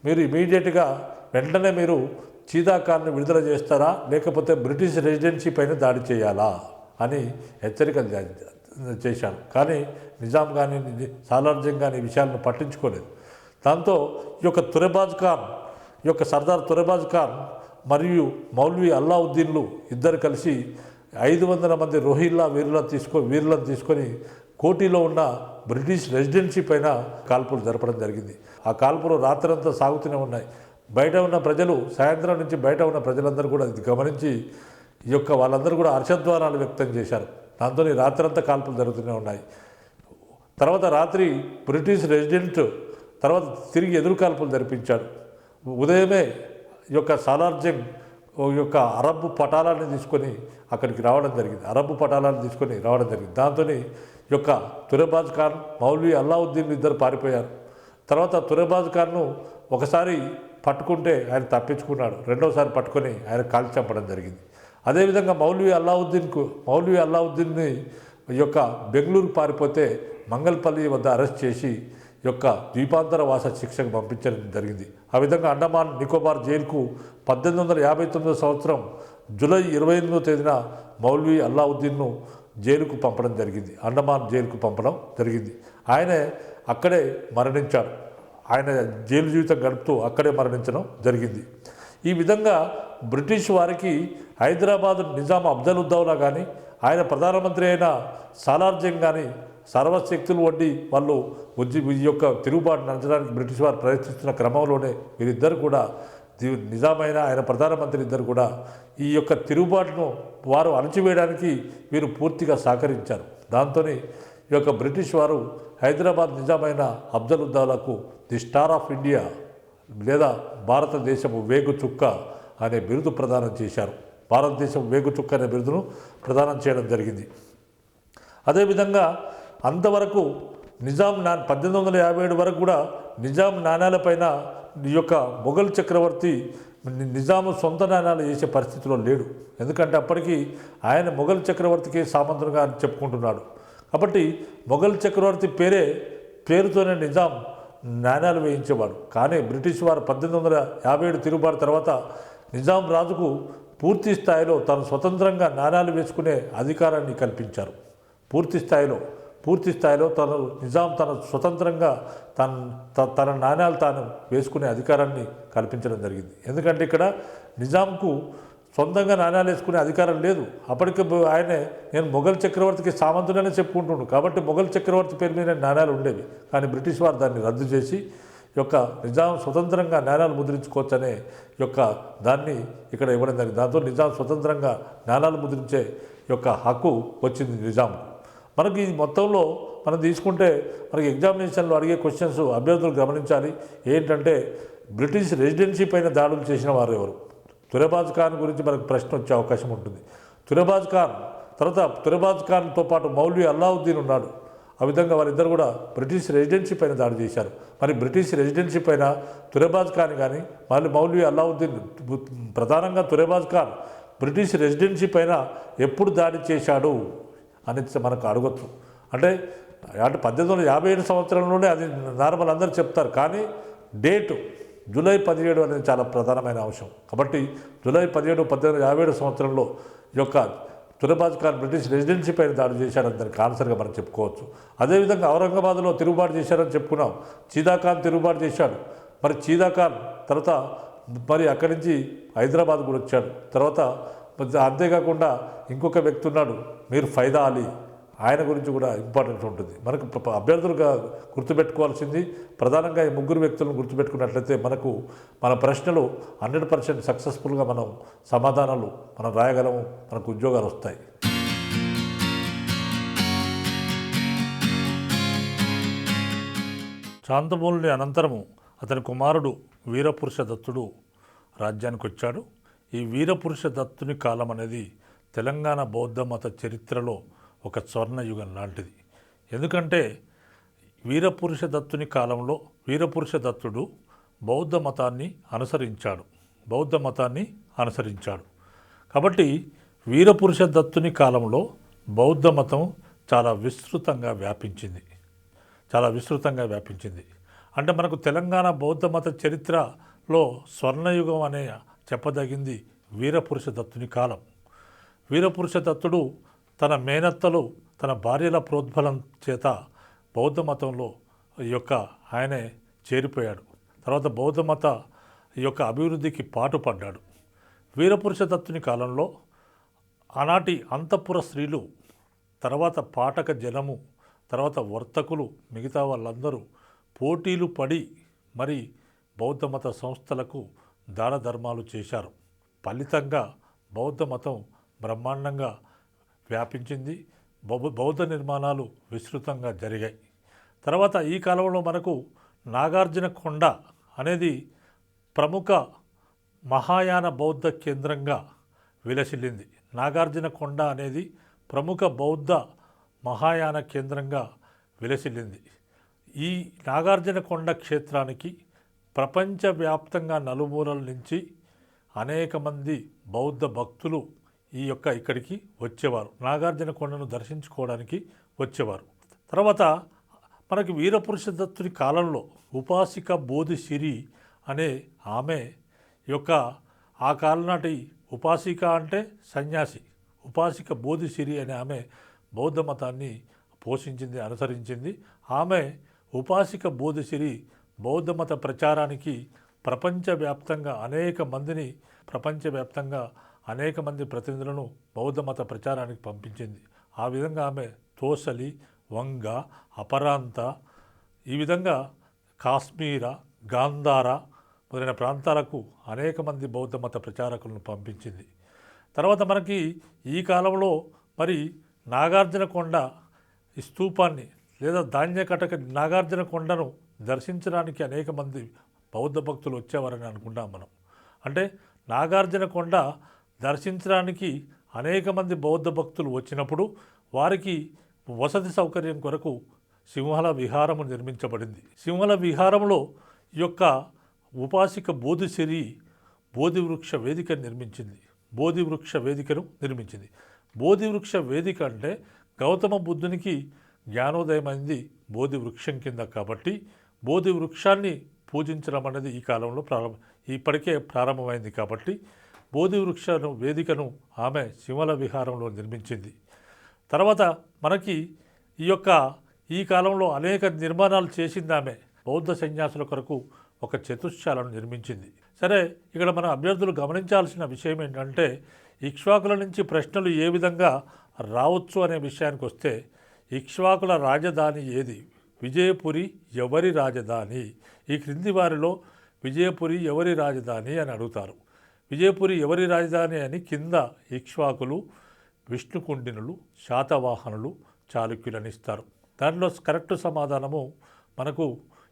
మీరు ఇమీడియట్గా వెంటనే మీరు చీదా ఖాన్ను విడుదల చేస్తారా, లేకపోతే బ్రిటిష్ రెసిడెన్సీ పైన దాడి చేయాలా అని హెచ్చరికలు చేశారు. కానీ నిజాం కానీ సాలార్ జంగ్ కానీ ఈ విషయాలను పట్టించుకోలేదు. దాంతో ఈ యొక్క సర్దార్ తురబాజ్ ఖాన్ మరియు మౌల్వీ అల్లావుద్దీన్లు ఇద్దరు కలిసి 500 మంది రోహిల్లా వీరులను తీసుకొని కోటిలో ఉన్న బ్రిటిష్ రెసిడెన్సీ పైన కాల్పులు జరపడం జరిగింది. ఆ కాల్పులు రాత్రంతా సాగుతూనే ఉన్నాయి. సాయంత్రం నుంచి బయట ఉన్న ప్రజలందరూ కూడా ఇది గమనించి వాళ్ళందరూ కూడా హర్షధ్వానాలు వ్యక్తం చేశారు. దాంతో రాత్రంతా కాల్పులు జరుగుతూనే ఉన్నాయి. తర్వాత రాత్రి బ్రిటిష్ రెసిడెంట్ తిరిగి ఎదురు కాల్పులు జరిపించాడు. ఉదయమే ఈ యొక్క సాలార్ జంగ్ అరబ్బు పటాలాన్ని తీసుకొని అక్కడికి రావడం జరిగింది. దాంతో ఈ యొక్క తురబాజ్ ఖాన్, మౌల్వీ అల్లావుద్దీన్ ఇద్దరు పారిపోయారు. తర్వాత తురబాజ్ ఖాన్ను ఒకసారి పట్టుకుంటే ఆయన తప్పించుకున్నాడు. రెండోసారి పట్టుకొని ఆయన కాల్చి చంపడం జరిగింది. అదేవిధంగా మౌల్వీ అల్లావుద్దీన్ని బెంగళూరు పారిపోతే మంగళపల్లి వద్ద అరెస్ట్ చేసి ద్వీపాంతర వాస శిక్షకు పంపించడం జరిగింది. ఆ విధంగా అండమాన్ నికోబార్ జైలుకు 1859 సంవత్సరం జూలై 28వ తేదీన మౌల్వీ అల్లావుద్దీన్ను జైలుకు పంపడం జరిగింది. అండమాన్ జైలుకు పంపడం జరిగింది. ఆయనే అక్కడే మరణించాడు. ఆయన జైలు జీవితం గడుపుతూ అక్కడే మరణించడం జరిగింది. ఈ విధంగా బ్రిటిష్ వారికి హైదరాబాద్ నిజాం అఫ్జలుద్దౌలా కానీ ఆయన ప్రధానమంత్రి అయిన సాలార్ జంగ్ కానీ సర్వశక్తులు వడ్డీ వాళ్ళు ఈ యొక్క తిరుగుబాటు నడచడానికి బ్రిటిష్ వారు ప్రయత్నిస్తున్న క్రమంలోనే వీరిద్దరు కూడా నిజామైన ఆయన ప్రధానమంత్రి ఇద్దరు కూడా ఈ యొక్క తిరుగుబాటును వారు అణచివేయడానికి వీరు పూర్తిగా సహకరించారు. దాంతో ఈ యొక్క బ్రిటిష్ వారు హైదరాబాద్ నిజామైన అఫ్జలుద్దౌలాకు ది స్టార్ ఆఫ్ ఇండియా లేదా భారతదేశపు వేగు చుక్క అనే బిరుదు ప్రదానం చేశారు. భారతదేశం వేగు చుక్క అనే బిరుదును ప్రదానం చేయడం జరిగింది. అదేవిధంగా అంతవరకు నిజాం 1857 వరకు కూడా నిజాం నాణ్యాలపైన ఈ యొక్క మొఘల్ చక్రవర్తి నిజాము సొంత నాణ్యాలు చేసే పరిస్థితిలో లేడు. ఎందుకంటే అప్పటికి ఆయన మొఘల్ చక్రవర్తికి సామంతునిగా చెప్పుకుంటున్నాడు. కాబట్టి మొఘల్ చక్రవర్తి పేరుతోనే నిజాం నాణ్యాలు వేయించేవాడు. కానీ బ్రిటిష్ వారు 1857 తిరుగుబాటు తర్వాత నిజాం రాజుకు పూర్తి స్థాయిలో తను స్వతంత్రంగా నాణ్యాలు వేసుకునే అధికారాన్ని కల్పించారు. పూర్తి స్థాయిలో నిజాం తన స్వతంత్రంగా తన నాణ్యాలు తాను వేసుకునే అధికారాన్ని కల్పించడం జరిగింది. ఎందుకంటే ఇక్కడ నిజాంకు సొంతంగా నాణ్యాలు వేసుకునే అధికారం లేదు. అప్పటికి ఆయనే నేను మొఘల్ చక్రవర్తికి సామంతుడనే చెప్పుకుంటున్నాను. కాబట్టి మొఘల్ చక్రవర్తి పేరు మీద నాణ్యాలు ఉండేవి. కానీ బ్రిటిష్ వారు దాన్ని రద్దు చేసి యొక్క నిజాం స్వతంత్రంగా నాణ్యాలు ముద్రించుకోవచ్చనే యొక్క దాన్ని ఇక్కడ ఇవ్వడం జరిగింది. దాంతో నిజాం స్వతంత్రంగా నాణ్యాలు ముద్రించే యొక్క హక్కు వచ్చింది నిజాంకు. మనకి ఈ మొత్తంలో మనం తీసుకుంటే మనకి ఎగ్జామినేషన్లో అడిగే క్వశ్చన్స్ అభ్యర్థులు గమనించాలి. ఏంటంటే బ్రిటిష్ రెసిడెన్సీ పైన దాడులు చేసిన వారు ఎవరు? తురెబాజ్ ఖాన్ గురించి మనకు ప్రశ్న వచ్చే అవకాశం ఉంటుంది. తురెబాజ్ ఖాన్తో పాటు మౌల్వీ అల్లావుద్దీన్ ఉన్నాడు. ఆ విధంగా వారిద్దరు కూడా బ్రిటిష్ రెసిడెన్సీ పైన దాడి చేశారు. మరి బ్రిటిష్ రెసిడెన్సీ పైన తురెబాజ్ ఖాన్ కానీ మళ్ళీ మౌల్వీ అల్లావుద్దీన్, ప్రధానంగా తురెబాజ్ ఖాన్ బ్రిటిష్ రెసిడెన్సీ పైన ఎప్పుడు దాడి చేశాడు అనేది మనకు అడగొచ్చు. అంటే 1857 సంవత్సరంలోనే అది నార్మల్ అందరూ చెప్తారు. కానీ డేటు జూలై 17 అనేది చాలా ప్రధానమైన అంశం. కాబట్టి జూలై 17, 1857 సంవత్సరంలో ఈ యొక్క తురెబాజ్ ఖాన్ బ్రిటిష్ రెసిడెన్సీ పైన దాడి చేశాడని దానికి ఆన్సర్గా మనం చెప్పుకోవచ్చు. అదేవిధంగా ఔరంగాబాద్లో తిరుగుబాటు చేశారని చెప్పుకున్నాం. చీదా ఖాన్ తిరుగుబాటు చేశాడు. మరి చీదా ఖాన్ తర్వాత మరి అక్కడి నుంచి హైదరాబాద్ కూడా వచ్చాడు. తర్వాత అంతేకాకుండా ఇంకొక వ్యక్తి ఉన్నాడు, మీర్ ఫైదా అలీ. ఆయన గురించి కూడా ఇంపార్టెన్స్ ఉంటుంది. మనకు అభ్యర్థులుగా గుర్తుపెట్టుకోవాల్సింది ప్రధానంగా ఈ ముగ్గురు వ్యక్తులను గుర్తుపెట్టుకున్నట్లయితే మన ప్రశ్నలు 100% సక్సెస్ఫుల్గా మనం సమాధానాలు మనం రాయగలము, మనకు ఉద్యోగాలు వస్తాయి. శాంతమూలుని అనంతరము అతని కుమారుడు వీరపురుష దత్తుడు రాజ్యానికి వచ్చాడు. ఈ వీరపురుష దత్తుని కాలం అనేది తెలంగాణ బౌద్ధ మత చరిత్రలో ఒక స్వర్ణయుగం లాంటిది. ఎందుకంటే వీరపురుష దత్తుని కాలంలో వీరపురుష దత్తుడు బౌద్ధ మతాన్ని అనుసరించాడు. కాబట్టి వీరపురుష దత్తుని కాలంలో బౌద్ధ మతం చాలా విస్తృతంగా వ్యాపించింది. అంటే మనకు తెలంగాణ బౌద్ధ మత చరిత్రలో స్వర్ణయుగం అనే చెప్పదగింది వీరపురుష దత్తుని కాలం. వీరపురుష దత్తుడు తన మేనత్తలు తన భార్యల ప్రోద్బలం చేత బౌద్ధ మతంలో ఆయనే చేరిపోయాడు. తర్వాత బౌద్ధ మత అభివృద్ధికి పాటుపడ్డాడు. వీరపురుష దత్తుని కాలంలో ఆనాటి అంతఃపుర స్త్రీలు, తర్వాత పాఠక జనము, తర్వాత వర్తకులు, మిగతా వాళ్ళందరూ పోటీలు పడి మరి బౌద్ధ మత సంస్థలకు దాన ధర్మాలు చేశారు. ఫలితంగా బౌద్ధ మతం బ్రహ్మాండంగా వ్యాపించింది. బౌద్ధ నిర్మాణాలు విస్తృతంగా జరిగాయి. తర్వాత ఈ కాలంలో మనకు నాగార్జున కొండ అనేది ప్రముఖ మహాయాన బౌద్ధ కేంద్రంగా విలసిల్లింది. నాగార్జున కొండ అనేది ప్రముఖ బౌద్ధ మహాయాన కేంద్రంగా విలసిల్లింది. ఈ నాగార్జున కొండ క్షేత్రానికి ప్రపంచవ్యాప్తంగా నలుమూలల నుంచి అనేక మంది బౌద్ధ భక్తులు ఇక్కడికి వచ్చేవారు. నాగార్జున కొండను దర్శించుకోవడానికి వచ్చేవారు. తర్వాత మనకి వీరపురుష దత్తుని కాలంలో ఉపాసిక బోధిసిరి అనే ఆమె ఆ కాలనాటి ఉపాసిక అంటే సన్యాసి, ఉపాసిక బోధిసిరి అనే ఆమె బౌద్ధ మతాన్ని అనుసరించింది. ఆమె ఉపాసిక బోధిసిరి బౌద్ధ మత ప్రచారానికి ప్రపంచవ్యాప్తంగా అనేక మంది ప్రతినిధులను బౌద్ధ మత ప్రచారానికి పంపించింది. ఆ విధంగా ఆమె తోసలి, వంగ, అపరాంత, ఈ విధంగా కాశ్మీర, గాంధార మొదలైన ప్రాంతాలకు అనేక మంది బౌద్ధ మత ప్రచారకులను పంపించింది. తర్వాత మనకి ఈ కాలంలో మరి నాగార్జునకొండ ఈ స్తూపాన్ని లేదా ధాన్యకటక నాగార్జునకొండను దర్శించడానికి అనేక మంది బౌద్ధ భక్తులు వచ్చేవారని అనుకుంటాం మనం. అంటే నాగార్జునకొండ దర్శించడానికి అనేక మంది బౌద్ధ భక్తులు వచ్చినప్పుడు వారికి వసతి సౌకర్యం కొరకు సింహల విహారము నిర్మించబడింది. సింహల విహారంలో ఈ యొక్క ఉపాసిక బోధిసిరి బోధివృక్ష వేదికను నిర్మించింది. బోధివృక్ష వేదిక అంటే గౌతమ బుద్ధునికి జ్ఞానోదయమైంది బోధి వృక్షం కింద. కాబట్టి బోధి వృక్షాన్ని పూజించడం అనేది ఈ కాలంలో ఇప్పటికే ప్రారంభమైంది. కాబట్టి బోధి వృక్ష వేదికను ఆమె సింహల విహారంలో నిర్మించింది. తర్వాత మనకి ఈ కాలంలో అనేక నిర్మాణాలు చేసింది ఆమె. బౌద్ధ సన్యాసుల కొరకు ఒక చతుశ్శాలను నిర్మించింది. సరే, ఇక్కడ మన అభ్యర్థులు గమనించాల్సిన విషయం ఏంటంటే ఇక్ష్వాకుల నుంచి ప్రశ్నలు ఏ విధంగా రావచ్చు అనే విషయానికి వస్తే, ఇక్ష్వాకుల రాజధాని ఏది? విజయపురి ఎవరి రాజధాని? ఈ క్రింది వారిలో విజయపురి ఎవరి రాజధాని అని అడుగుతారు. విజయపురి ఎవరి రాజధాని అని కింద ఇక్ష్వాకులు, విష్ణుకుండినులు, శాతవాహనులు, చాళుక్యులని ఇస్తారు. దాంట్లో కరెక్ట్ సమాధానము మనకు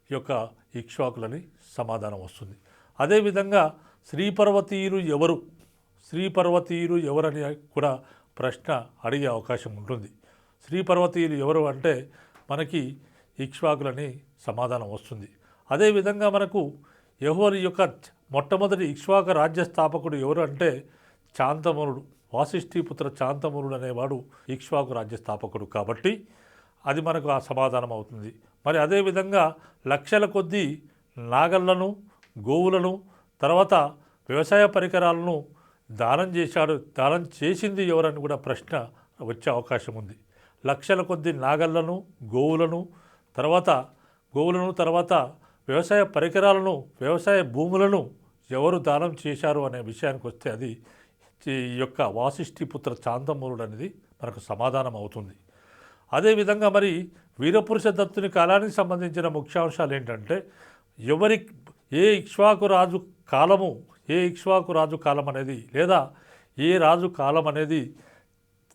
ఈ యొక్క ఇక్ష్వాకులని సమాధానం వస్తుంది. అదేవిధంగా శ్రీపర్వతీయులు ఎవరని కూడా ప్రశ్న అడిగే అవకాశం ఉంటుంది. శ్రీపర్వతీయులు ఎవరు అంటే మనకి ఇక్ష్వాకులని సమాధానం వస్తుంది. అదేవిధంగా మనకు యెహోవా యొక్క మొట్టమొదటి ఇక్ష్వాక రాజ్య స్థాపకుడు ఎవరు అంటే చాంతమరుడు, వాసిష్ఠీపుత్ర చాంతమరుడు అనేవాడు ఇక్ష్వాకు రాజ్య స్థాపకుడు. కాబట్టి అది మనకు ఆ సమాధానం అవుతుంది. మరి అదేవిధంగా లక్షల కొద్దీ నాగళ్లను, గోవులను, తర్వాత వ్యవసాయ పరికరాలను దానం చేసింది ఎవరని కూడా ప్రశ్న వచ్చే అవకాశం ఉంది. లక్షల కొద్దీ నాగళ్లను, గోవులను, తర్వాత వ్యవసాయ పరికరాలను, వ్యవసాయ భూములను ఎవరు దానం చేశారు అనే విషయానికి వస్తే అది ఈ యొక్క వాసిష్ఠీపుత్ర చాంతమూరుడు అనేది మనకు సమాధానం అవుతుంది. అదేవిధంగా మరి వీరపురుష దత్తుని కాలానికి సంబంధించిన ముఖ్యాంశాలు ఏంటంటే ఏ ఇక్ష్వాకు రాజు కాలం అనేది లేదా ఏ రాజు కాలం అనేది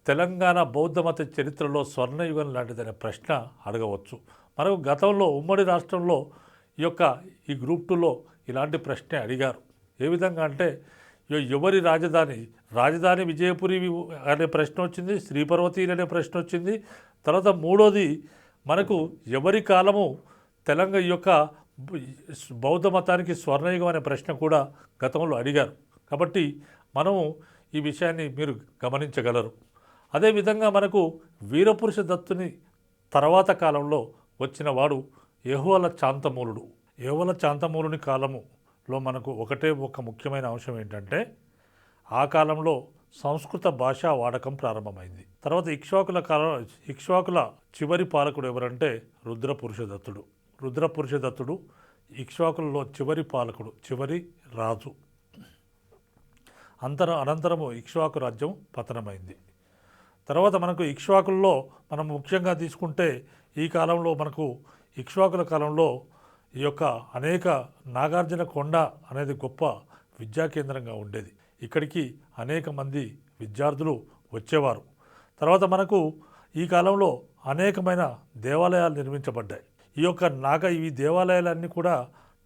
తెలంగాణ బౌద్ధ మత చరిత్రలో స్వర్ణయుగం లాంటిదనే ప్రశ్న అడగవచ్చు. మనకు గతంలో ఉమ్మడి రాష్ట్రంలో ఈ గ్రూప్ 2లో ఇలాంటి ప్రశ్నే అడిగారు. ఏ విధంగా అంటే ఎవరి రాజధాని విజయపురి అనే ప్రశ్న వచ్చింది, శ్రీపర్వతీయులు అనే ప్రశ్న వచ్చింది. తర్వాత మూడోది మనకు ఎవరి కాలము బౌద్ధ మతానికి స్వర్ణయుగం అనే ప్రశ్న కూడా గతంలో అడిగారు. కాబట్టి మనము ఈ విషయాన్ని మీరు గమనించగలరు. అదేవిధంగా మనకు వీరపురుష దత్తుని తర్వాత కాలంలో వచ్చిన వాడు యెహోవల చాంతమూలుని కాలములో మనకు ఒక ముఖ్యమైన అంశం ఏంటంటే ఆ కాలంలో సంస్కృత భాషా వాడకం ప్రారంభమైంది. తర్వాత ఇక్ష్వాకుల చివరి పాలకుడు ఎవరంటే రుద్రపురుష దత్తుడు ఇక్ష్వాకులలో చివరి పాలకుడు, చివరి రాజు. అనంతరము ఇక్ష్వాకు రాజ్యం పతనమైంది. తర్వాత మనకు ఇక్ష్వాకుల్లో మనం ముఖ్యంగా తీసుకుంటే ఈ కాలంలో మనకు ఇక్ష్వాకుల కాలంలో ఈ యొక్క అనేక నాగార్జునకొండ అనేది గొప్ప విద్యా కేంద్రంగా ఉండేది. ఇక్కడికి అనేక మంది విద్యార్థులు వచ్చేవారు. తర్వాత మనకు ఈ కాలంలో అనేకమైన దేవాలయాలు నిర్మించబడ్డాయి. ఈ దేవాలయాలన్నీ కూడా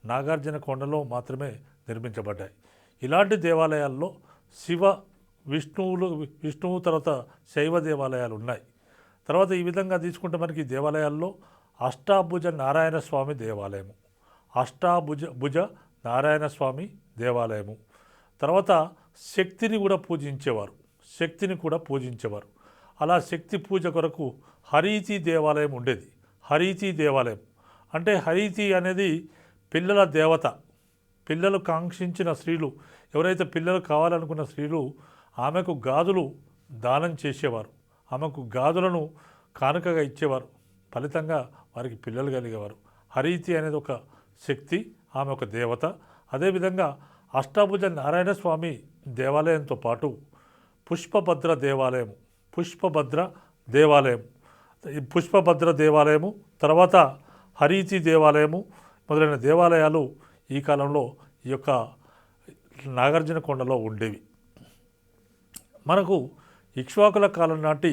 నాగార్జునకొండలో మాత్రమే నిర్మించబడ్డాయి. ఇలాంటి దేవాలయాల్లో విష్ణువు తర్వాత శైవ దేవాలయాలు ఉన్నాయి. తర్వాత ఈ విధంగా తీసుకుంటే మనకి దేవాలయాల్లో అష్టాభుజ నారాయణ స్వామి దేవాలయము, తర్వాత శక్తిని కూడా పూజించేవారు. అలా శక్తి పూజ కొరకు హరీతి దేవాలయం ఉండేది. హరీతి దేవాలయం అంటే హరీతి అనేది పిల్లల దేవత. పిల్లలు కాంక్షించిన స్త్రీలు, ఎవరైతే పిల్లలు కావాలనుకున్న స్త్రీలు ఆమెకు గాజులు దానం చేసేవారు, ఆమెకు గాజులను కానుకగా ఇచ్చేవారు. ఫలితంగా వారికి పిల్లలు కలిగేవారు. హరీతి అనేది ఒక శక్తి, ఆమె ఒక దేవత. అదేవిధంగా అష్టాభుజ నారాయణ స్వామి దేవాలయంతో పాటు పుష్పభద్ర దేవాలయము తర్వాత హరీతి దేవాలయము మొదలైన దేవాలయాలు ఈ కాలంలో ఈ యొక్క నాగార్జునకొండలో ఉండేవి. మనకు ఇక్ష్వాకుల కాలం నాటి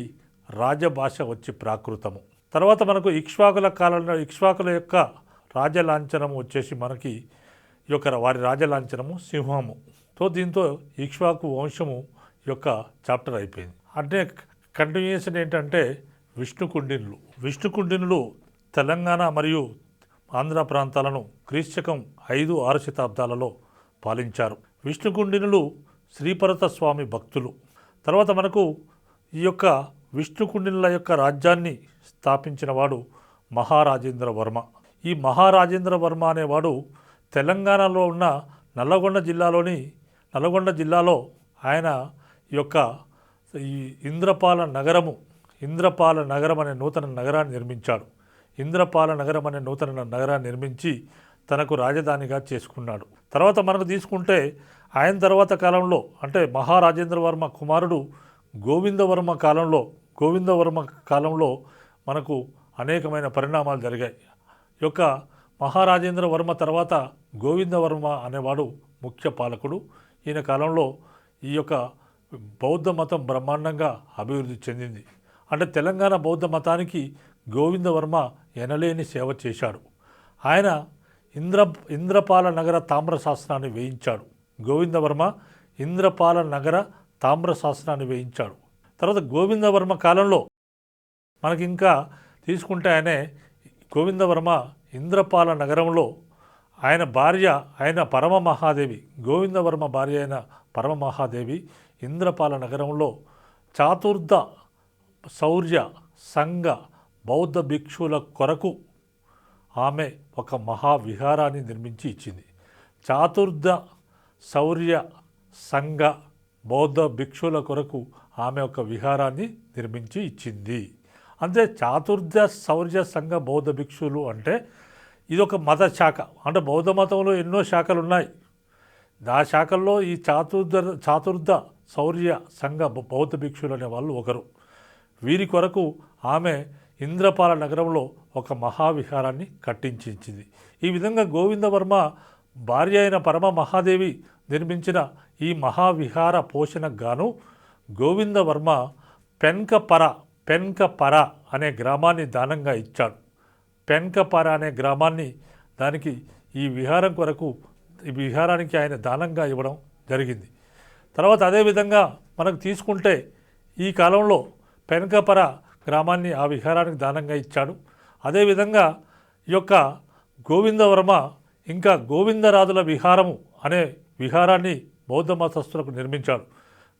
రాజభాష వచ్చి ప్రాకృతము. తర్వాత మనకు ఇక్ష్వాకుల యొక్క రాజలాంఛనము వచ్చేసి మనకి ఈ యొక్క వారి రాజలాంఛనము సింహము. సో దీంతో ఇక్ష్వాకు వంశము యొక్క చాప్టర్ అయిపోయింది. అంటే కంటిన్యూషన్ ఏంటంటే విష్ణుకుండినులు తెలంగాణ మరియు ఆంధ్ర ప్రాంతాలను క్రీస్తకం 5-6 శతాబ్దాలలో పాలించారు. విష్ణుకుండినులు శ్రీపరత స్వామి భక్తులు. తర్వాత మనకు ఈ యొక్క విష్ణుకుండినుల యొక్క రాజ్యాన్ని స్థాపించిన వాడు మహారాజేంద్ర వర్మ. ఈ మహారాజేంద్ర వర్మ అనేవాడు తెలంగాణలో ఉన్న నల్లగొండ జిల్లాలో ఆయన యొక్క ఈ ఇంద్రపాల నగరం అనే నూతన నగరాన్ని నిర్మించాడు. నిర్మించి తనకు రాజధానిగా చేసుకున్నాడు. తర్వాత మనకు తీసుకుంటే ఆయన తర్వాత కాలంలో అంటే మహారాజేంద్ర వర్మ కుమారుడు గోవిందవర్మ కాలంలో మనకు అనేకమైన పరిణామాలు జరిగాయి. ఈ యొక్క మహారాజేంద్ర వర్మ తర్వాత గోవిందవర్మ అనేవాడు ముఖ్య పాలకుడు. ఈయన కాలంలో ఈ యొక్క బౌద్ధ మతం బ్రహ్మాండంగా అభివృద్ధి చెందింది. అంటే తెలంగాణ బౌద్ధ మతానికి గోవిందవర్మ ఎనలేని సేవ చేశాడు. ఆయన ఇంద్రపాల నగర తామ్రశాస్త్రాన్ని వేయించాడు. గోవిందవర్మ ఇంద్రపాల నగర తామ్రశాస్త్రాన్ని వేయించాడు. తర్వాత గోవిందవర్మ కాలంలో మనకి ఇంకా తీసుకుంటే గోవిందవర్మ ఇంద్రపాల నగరంలో గోవిందవర్మ భార్య అయిన పరమమహాదేవి ఇంద్రపాల నగరంలో చాతుర్ధ శౌర్య సంఘ బౌద్ధ భిక్షువుల కొరకు ఆమె ఒక మహావిహారాన్ని నిర్మించి ఇచ్చింది. చాతుర్ధ శౌర్య సంఘ బౌద్ధ భిక్షువుల కొరకు ఆమె ఒక విహారాన్ని నిర్మించి ఇచ్చింది. అంటే చాతుర్ధ శౌర్య సంఘ బౌద్ధ భిక్షువులు అంటే ఇదొక మత శాఖ. అంటే బౌద్ధ మతంలో ఎన్నో శాఖలు ఉన్నాయి. ఆ శాఖల్లో ఈ చాతుర్ధ శౌర్య సంఘ బౌద్ధ భిక్షువులు అనే వాళ్ళు ఒకరు. వీరి కొరకు ఆమె ఇంద్రపాల నగరంలో ఒక మహావిహారాన్ని కట్టించింది. ఈ విధంగా గోవిందవర్మ భార్య అయిన పరమ మహాదేవి నిర్మించిన ఈ మహావిహార పోషణకు గాను గోవిందవర్మ పెన్కపర అనే గ్రామాన్ని దానంగా ఇచ్చాడు. పెన్కపర అనే గ్రామాన్ని ఈ విహారానికి ఆయన దానంగా ఇవ్వడం జరిగింది. తర్వాత అదేవిధంగా మనకు తీసుకుంటే ఈ కాలంలో పెన్కపర గ్రామాన్ని ఆ విహారానికి దానంగా ఇచ్చాడు. అదేవిధంగా ఈ యొక్క గోవిందవర్మ ఇంకా గోవిందరాజుల విహారము అనే విహారాన్ని బౌద్ధ మతస్థులకు నిర్మించాడు.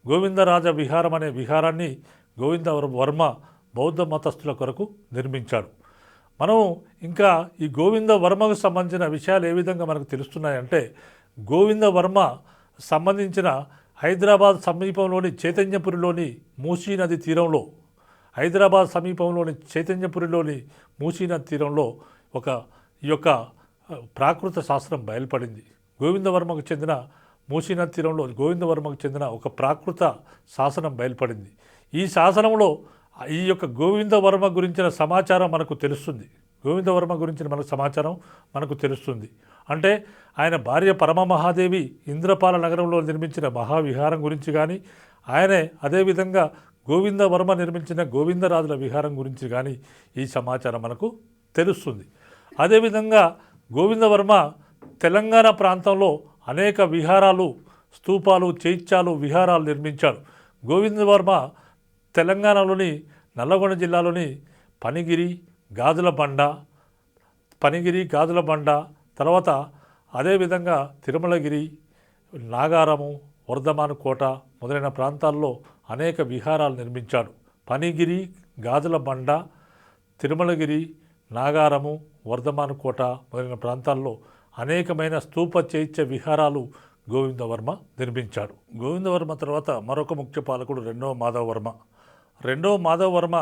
గోవిందరాజ విహారం అనే విహారాన్ని గోవిందవర్మ బౌద్ధ మతస్థుల కొరకు నిర్మించాడు. మనం ఇంకా ఈ గోవిందవర్మకు సంబంధించిన విషయాలు ఏ విధంగా మనకు తెలుస్తున్నాయంటే గోవిందవర్మ సంబంధించిన హైదరాబాద్ సమీపంలోని చైతన్యపురిలోని మూసీ నది తీరంలో ఈ యొక్క ప్రాకృత శాస్త్రం బయలుపడింది. గోవిందవర్మకు చెందిన మూసీనది తీరంలో గోవిందవర్మకు చెందిన ఒక ప్రాకృత శాసనం బయలుపడింది. ఈ శాసనంలో ఈ యొక్క గోవిందవర్మ గురించిన సమాచారం మనకు తెలుస్తుంది. అంటే ఆయన భార్య పరమమహాదేవి ఇంద్రపాల నగరంలో నిర్మించిన మహావిహారం గురించి కానీ అదేవిధంగా గోవిందవర్మ నిర్మించిన గోవిందరాజుల విహారం గురించి కానీ ఈ సమాచారం మనకు తెలుస్తుంది. అదేవిధంగా గోవిందవర్మ తెలంగాణ ప్రాంతంలో అనేక విహారాలు, స్తూపాలు, చైత్యాలు, విహారాలు నిర్మించాడు. గోవిందవర్మ తెలంగాణలోని నల్లగొండ జిల్లాలోని పనిగిరి, గాజులబండ తర్వాత అదేవిధంగా తిరుమలగిరి, నాగారము, వర్ధమాన్ కోట మొదలైన ప్రాంతాల్లో అనేక విహారాలు నిర్మించాడు. పనిగిరి, గాజులబండ, తిరుమలగిరి, నాగారము, వర్ధమాన్ కోట మొదలైన ప్రాంతాల్లో అనేకమైన స్తూప చైత్య విహారాలు గోవిందవర్మ నిర్మించాడు. గోవిందవర్మ తర్వాత మరొక ముఖ్య పాలకుడు రెండవ మాధవవర్మ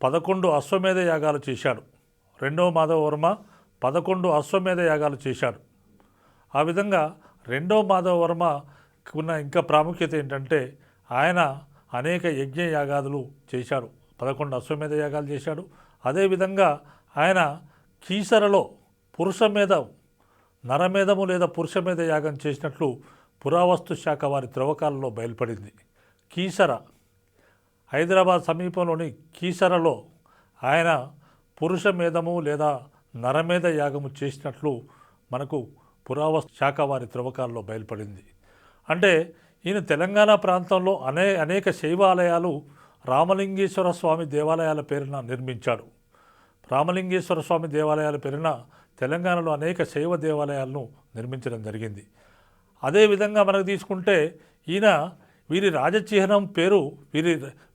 11 అశ్వమేధ యాగాలు చేశాడు. ఆ విధంగా రెండో మాధవవర్మకు ఉన్న ఇంకా ప్రాముఖ్యత ఏంటంటే ఆయన అనేక యజ్ఞ యాగాదులు చేశాడు, 11 అశ్వమేధ యాగాలు చేశాడు. అదేవిధంగా ఆయన కీసరలో పురుషమేధం నరమేధము లేదా పురుషమేధ యాగం చేసినట్లు పురావస్తు శాఖ వారి త్రవ్వకాలలో బయలుపడింది. కీసర హైదరాబాద్ సమీపంలోని కీసరలో ఆయన పురుషమేధము లేదా నరమేధ యాగము చేసినట్లు మనకు పురావస్తు శాఖ వారి త్రవ్వకాలలో బయలుపడింది. అంటే ఈయన తెలంగాణ ప్రాంతంలో అనేక శైవాలయాలు రామలింగేశ్వర స్వామి దేవాలయాల పేరున నిర్మించాడు. రామలింగేశ్వర స్వామి దేవాలయాల పేరున తెలంగాణలో అనేక శైవ దేవాలయాలను నిర్మించడం జరిగింది. అదేవిధంగా మనకు తీసుకుంటే ఈయన వీరి రాజచిహ్నం పేరు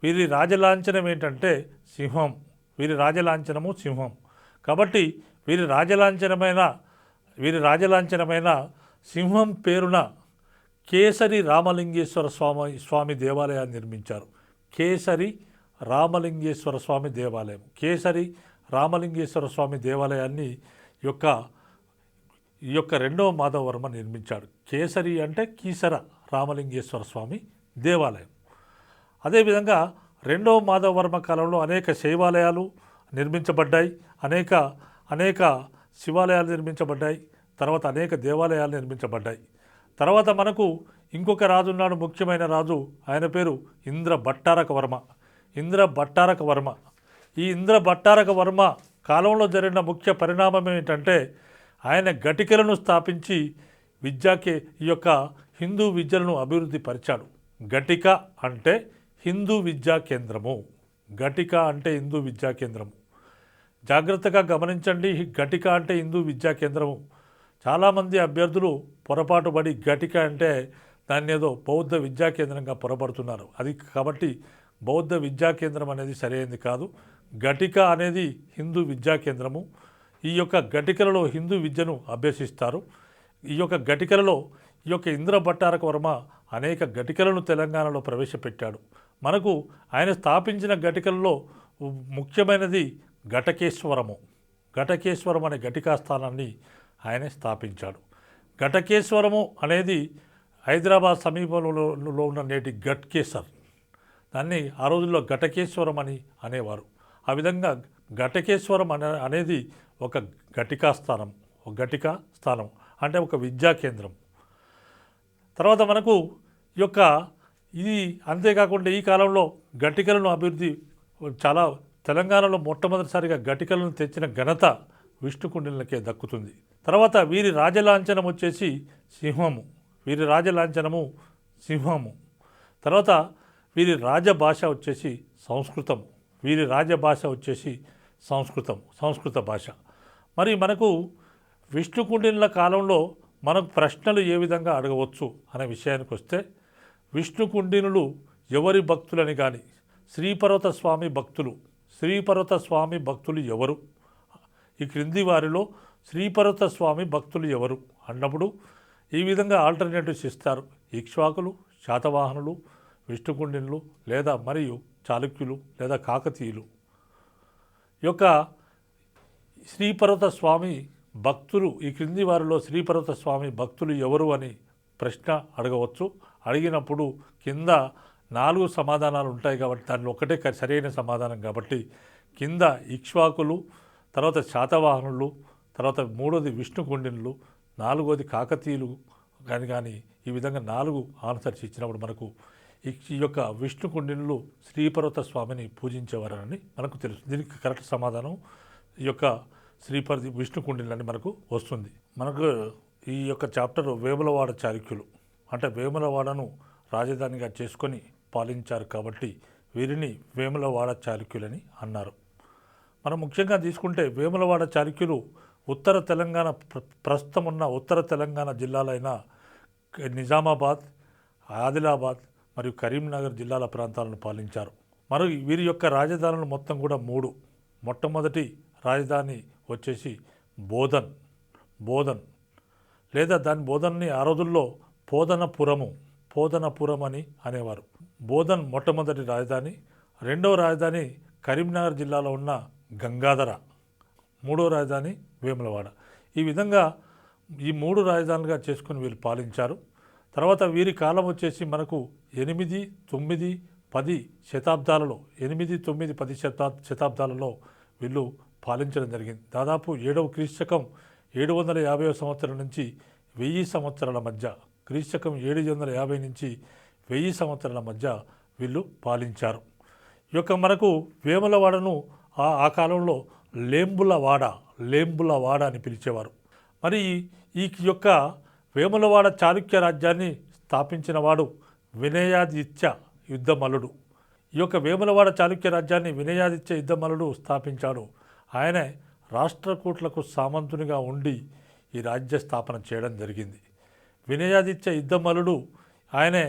వీరి రాజలాంఛనం ఏంటంటే సింహం. వీరి రాజలాంఛనము సింహం. కాబట్టి వీరి రాజలాంఛనమైన సింహం పేరున కేసరి రామలింగేశ్వర స్వామి దేవాలయాన్ని నిర్మించారు. కేసరి రామలింగేశ్వర స్వామి దేవాలయం. కేసరి రామలింగేశ్వర స్వామి దేవాలయాన్ని ఈ యొక్క రెండవ మాధవవర్మ నిర్మించాడు. కేసరి అంటే కీసర రామలింగేశ్వర స్వామి దేవాలయం. అదేవిధంగా రెండవ మాధవవర్మ కాలంలో అనేక శైవాలయాలు నిర్మించబడ్డాయి, అనేక శివాలయాలు నిర్మించబడ్డాయి, తర్వాత అనేక దేవాలయాలు నిర్మించబడ్డాయి. తర్వాత మనకు ఇంకొక రాజు ఉన్నాడు, ముఖ్యమైన రాజు. ఆయన పేరు ఇంద్ర భట్టారక వర్మ. ఈ ఇంద్ర భట్టారక వర్మ కాలంలో జరిగిన ముఖ్య పరిణామం ఏంటంటే ఆయన ఘటికలను స్థాపించి ఈ యొక్క హిందూ విద్యలను అభివృద్ధి పరిచాడు. ఘటిక అంటే హిందూ విద్యా కేంద్రము. జాగ్రత్తగా గమనించండి, ఘటిక అంటే హిందూ విద్యా కేంద్రము. చాలామంది అభ్యర్థులు పొరపాటు పడి ఘటిక అంటే దాన్ని ఏదో బౌద్ధ విద్యా కేంద్రంగా పొరపడుతున్నారు. కాబట్టి బౌద్ధ విద్యా కేంద్రం అనేది సరైనది కాదు. ఘటిక అనేది హిందూ విద్యా కేంద్రము. ఈ యొక్క ఘటికలలో హిందూ విద్యను అభ్యసిస్తారు. ఈ యొక్క ఘటికలలో ఇంద్ర భట్టారక వర్మ అనేక ఘటికలను తెలంగాణలో ప్రవేశపెట్టాడు. మనకు ఆయన స్థాపించిన ఘటికలలో ముఖ్యమైనది ఘటకేశ్వరం అనే ఘటికా స్థానాన్ని ఆయన స్థాపించాడు. ఘటకేశ్వరము అనేది హైదరాబాద్ సమీపంలో ఉన్న నేటి ఘట్కేసర్, దాన్ని ఆ రోజుల్లో ఘటకేశ్వరం అని అనేవారు. ఆ విధంగా ఘటకేశ్వరం అనేది ఒక ఘటికా స్థానం అంటే ఒక విద్యా కేంద్రం. తర్వాత మనకు ఇది అంతేకాకుండా ఈ కాలంలో ఘటికలను అభివృద్ధి చాలా తెలంగాణలో మొట్టమొదటిసారిగా ఘటికలను తెచ్చిన ఘనత విష్ణుకుండినులకే దక్కుతుంది. తర్వాత వీరి రాజలాంఛనం వచ్చేసి సింహము. తర్వాత వీరి రాజభాష వచ్చేసి సంస్కృత భాష. మరి మనకు విష్ణుకుండినుల కాలంలో మనకు ప్రశ్నలు ఏ విధంగా అడగవచ్చు అనే విషయానికి వస్తే, విష్ణుకుండినులు ఎవరి భక్తులని కానీ శ్రీపర్వత స్వామి భక్తులు ఎవరు, ఈ క్రింది వారిలో శ్రీపర్వత స్వామి భక్తులు ఎవరు అన్నప్పుడు ఈ విధంగా ఆల్టర్నేటివ్స్ ఇస్తారు. ఇక్ష్వాకులు, శాతవాహనులు, విష్ణుకుండినులు లేదా మరియు చాళుక్యులు లేదా కాకతీయులు. శ్రీపర్వత స్వామి భక్తులు, ఈ క్రింది వారిలో శ్రీపర్వత స్వామి భక్తులు ఎవరు అని ప్రశ్న అడగవచ్చు. అడిగినప్పుడు కింద 4 సమాధానాలు ఉంటాయి కాబట్టి దానిలో ఒకటే సరైన సమాధానం కాబట్టి కింద ఇక్ష్వాకులు, తర్వాత శాతవాహనులు, తర్వాత 3వది విష్ణుకుండినులు, 4వది కాకతీయులు కానీ ఈ విధంగా 4 ఆన్సర్స్ ఇచ్చినప్పుడు మనకు ఈ యొక్క విష్ణుకుండినులు శ్రీపర్వత స్వామిని పూజించేవారని మనకు తెలుసు. దీనికి కరెక్ట్ సమాధానం ఈ యొక్క విష్ణుకుండినులని మనకు వస్తుంది. మనకు ఈ యొక్క చాప్టర్ వేములవాడ చాళుక్యులు, అంటే వేములవాడను రాజధానిగా చేసుకొని పాలించారు కాబట్టి వీరిని వేములవాడ చాళుక్యులని అన్నారు. మనం ముఖ్యంగా తీసుకుంటే వేములవాడ చాళుక్యులు ఉత్తర తెలంగాణ ప్రస్తుతం ఉన్న ఉత్తర తెలంగాణ జిల్లాలైన నిజామాబాద్, ఆదిలాబాద్ మరియు కరీంనగర్ జిల్లాల ప్రాంతాలను పాలించారు. మరి వీరి యొక్క రాజధానులు మొత్తం కూడా 3. మొట్టమొదటి రాజధాని వచ్చేసి బోధన్ లేదా బోధన్ని ఆ రోజుల్లో పోదనపురం అని అనేవారు. బోధన్ మొట్టమొదటి రాజధాని. రెండవ రాజధాని కరీంనగర్ జిల్లాలో ఉన్న గంగాధర. 3వ రాజధాని వేములవాడ. ఈ విధంగా ఈ 3 రాజధానులుగా చేసుకొని వీళ్ళు పాలించారు. తర్వాత వీరి కాలం వచ్చేసి మనకు 8, 9, 10 శతాబ్దాలలో 8, 9, 10 శతాబ్దాలలో వీళ్ళు పాలించడం జరిగింది. దాదాపు 7వ క్రీస్తకం 750వ సంవత్సరం నుంచి 1000 సంవత్సరాల మధ్య, క్రీస్తకం 750 నుంచి 1000 సంవత్సరాల మధ్య వీళ్ళు పాలించారు. ఈ యొక్క మనకు వేములవాడను ఆ కాలంలో లేంబులవాడ అని పిలిచేవారు. మరి ఈ యొక్క వేములవాడ చాళుక్య రాజ్యాన్ని స్థాపించిన వాడు వినయాదిత్య యుద్ధమల్లుడు. ఈ యొక్క వేములవాడ చాళుక్య రాజ్యాన్ని వినయాదిత్య యుద్ధమల్లుడు స్థాపించాడు. ఆయనే రాష్ట్రకూట్లకు సామంతునిగా ఉండి ఈ రాజ్య స్థాపన చేయడం జరిగింది. వినయాదిత్య యుద్ధమల్లుడు ఆయనే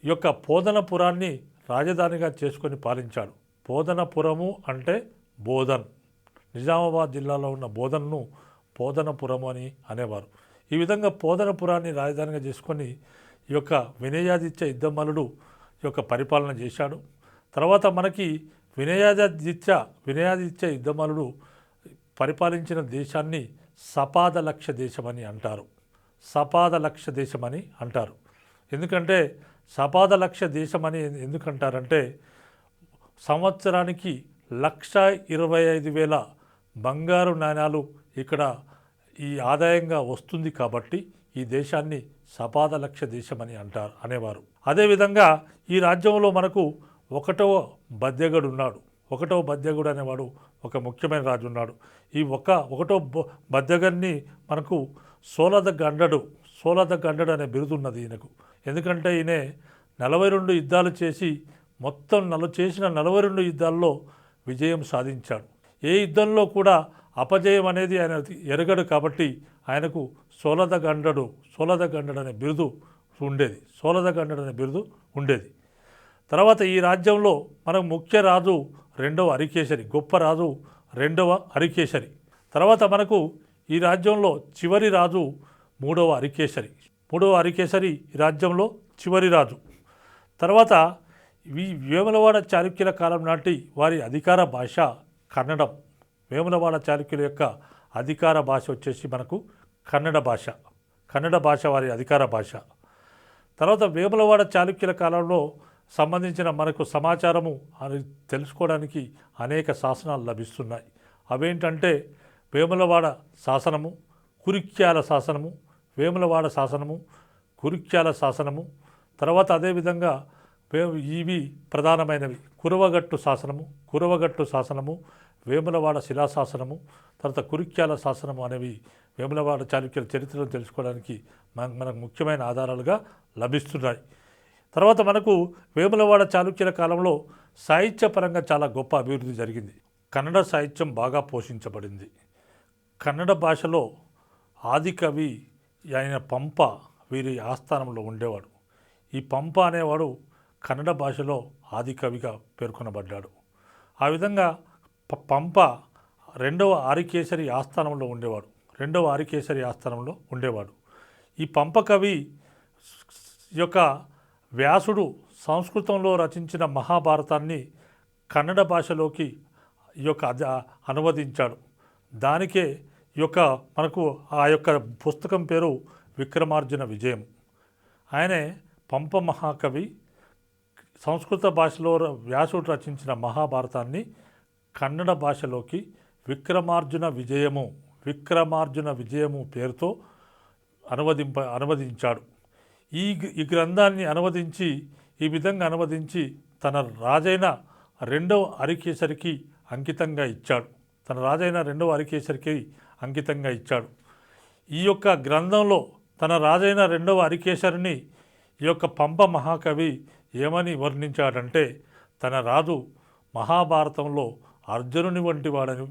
ఈ యొక్క పోదనపురాన్ని రాజధానిగా చేసుకొని పాలించాడు. పోదనపురము అంటే బోధన్, నిజామాబాద్ జిల్లాలో ఉన్న బోధన్ను పోదనపురము అని అనేవారు. ఈ విధంగా పోదనపురాన్ని రాజధానిగా చేసుకొని ఈ యొక్క వినయాదిత్య యుద్ధమల్లుడు ఈ యొక్క పరిపాలన చేశాడు. తర్వాత మనకి వినయాదిత్య యుద్ధమల్లుడు పరిపాలించిన దేశాన్ని సపాదలక్ష దేశమని అంటారు. సపాదలక్ష దేశమని అంటారు. ఎందుకంటే సపాదలక్ష దేశమని ఎందుకంటారంటే సంవత్సరానికి 1,25,000 బంగారు నాణ్యాలు ఇక్కడ ఈ ఆదాయంగా వస్తుంది కాబట్టి ఈ దేశాన్ని సపాదలక్ష దేశమని అనేవారు. అదేవిధంగా ఈ రాజ్యంలో మనకు 1వ బద్దెగడు ఉన్నాడు. 1వ బద్దెగడు అనేవాడు ఒక ముఖ్యమైన రాజు ఉన్నాడు. ఈ 1వ బద్దెగడిని మనకు సోలద గండడు అనే బిరుదు ఉన్నది ఈయనకు. ఎందుకంటే ఈయన 42 యుద్ధాలు చేసి మొత్తం చేసిన 42 యుద్ధాల్లో విజయం సాధించాడు. ఏ యుద్ధంలో కూడా అపజయం అనేది ఆయన ఎరగడు కాబట్టి ఆయనకు సోలద గండడు అనే బిరుదు ఉండేది. తర్వాత ఈ రాజ్యంలో మనకు ముఖ్య రాజు 2వ అరికేసరి, గొప్ప రాజు 2వ అరికేసరి. తర్వాత మనకు ఈ రాజ్యంలో చివరి రాజు 3వ అరికేసరి. 3వ అరికేసరి ఈ రాజ్యంలో చివరి రాజు. తర్వాత ఈ వేములవాడ చాళుక్యుల కాలం నాటి వారి అధికార భాష కన్నడం. వేములవాడ చాళుక్యుల యొక్క అధికార భాష వచ్చేసి మనకు కన్నడ భాష వారి అధికార భాష. తర్వాత వేములవాడ చాళుక్యుల కాలంలో సంబంధించిన మనకు సమాచారము అని తెలుసుకోవడానికి అనేక శాసనాలు లభిస్తున్నాయి. అవేంటంటే వేములవాడ శాసనము, కురిక్యాల శాసనము, వేములవాడ శాసనము, కురిక్యాల శాసనము. తర్వాత అదేవిధంగా ఇవి ప్రధానమైనవి. కురవగట్టు శాసనము, వేములవాడ శిలాశాసనము, తర్వాత కురిక్యాల శాసనము అనేవి వేములవాడ చాళుక్యుల చరిత్రను తెలుసుకోవడానికి మనకు ముఖ్యమైన ఆధారాలుగా లభిస్తున్నాయి. తర్వాత మనకు వేములవాడ చాళుక్యుల కాలంలో సాహిత్యపరంగా చాలా గొప్ప అభివృద్ధి జరిగింది. కన్నడ సాహిత్యం బాగా పోషించబడింది. కన్నడ భాషలో ఆదికవి అయిన పంప వీరి ఆస్థానంలో ఉండేవాడు. ఈ పంప అనేవాడు కన్నడ భాషలో ఆదికవిగా పేర్కొనబడ్డాడు. ఆ విధంగా పంప 2వ ఆరికేసరి ఆస్థానంలో ఉండేవాడు. ఈ పంప కవి యొక్క వ్యాసుడు సంస్కృతంలో రచించిన మహాభారతాన్ని కన్నడ భాషలోకి ఈ యొక్క అనువదించాడు. దానికే ఈ యొక్క మనకు ఆ యొక్క పుస్తకం పేరు విక్రమార్జున విజయం. ఆయనే పంప మహాకవి సంస్కృత భాషలో వ్యాసుడు రచించిన మహాభారతాన్ని కన్నడ భాషలోకి విక్రమార్జున విజయము పేరుతో అనువదించాడు. ఈ గ్రంథాన్ని ఈ విధంగా అనువదించి తన రాజైన 2వ అరికేసరికి అంకితంగా ఇచ్చాడు. ఈ యొక్క గ్రంథంలో తన రాజైన 2వ అరికేసరిని ఈ యొక్క పంప మహాకవి ఏమని వర్ణించాడంటే తన రాజు మహాభారతంలో అర్జునుని వంటి వాడని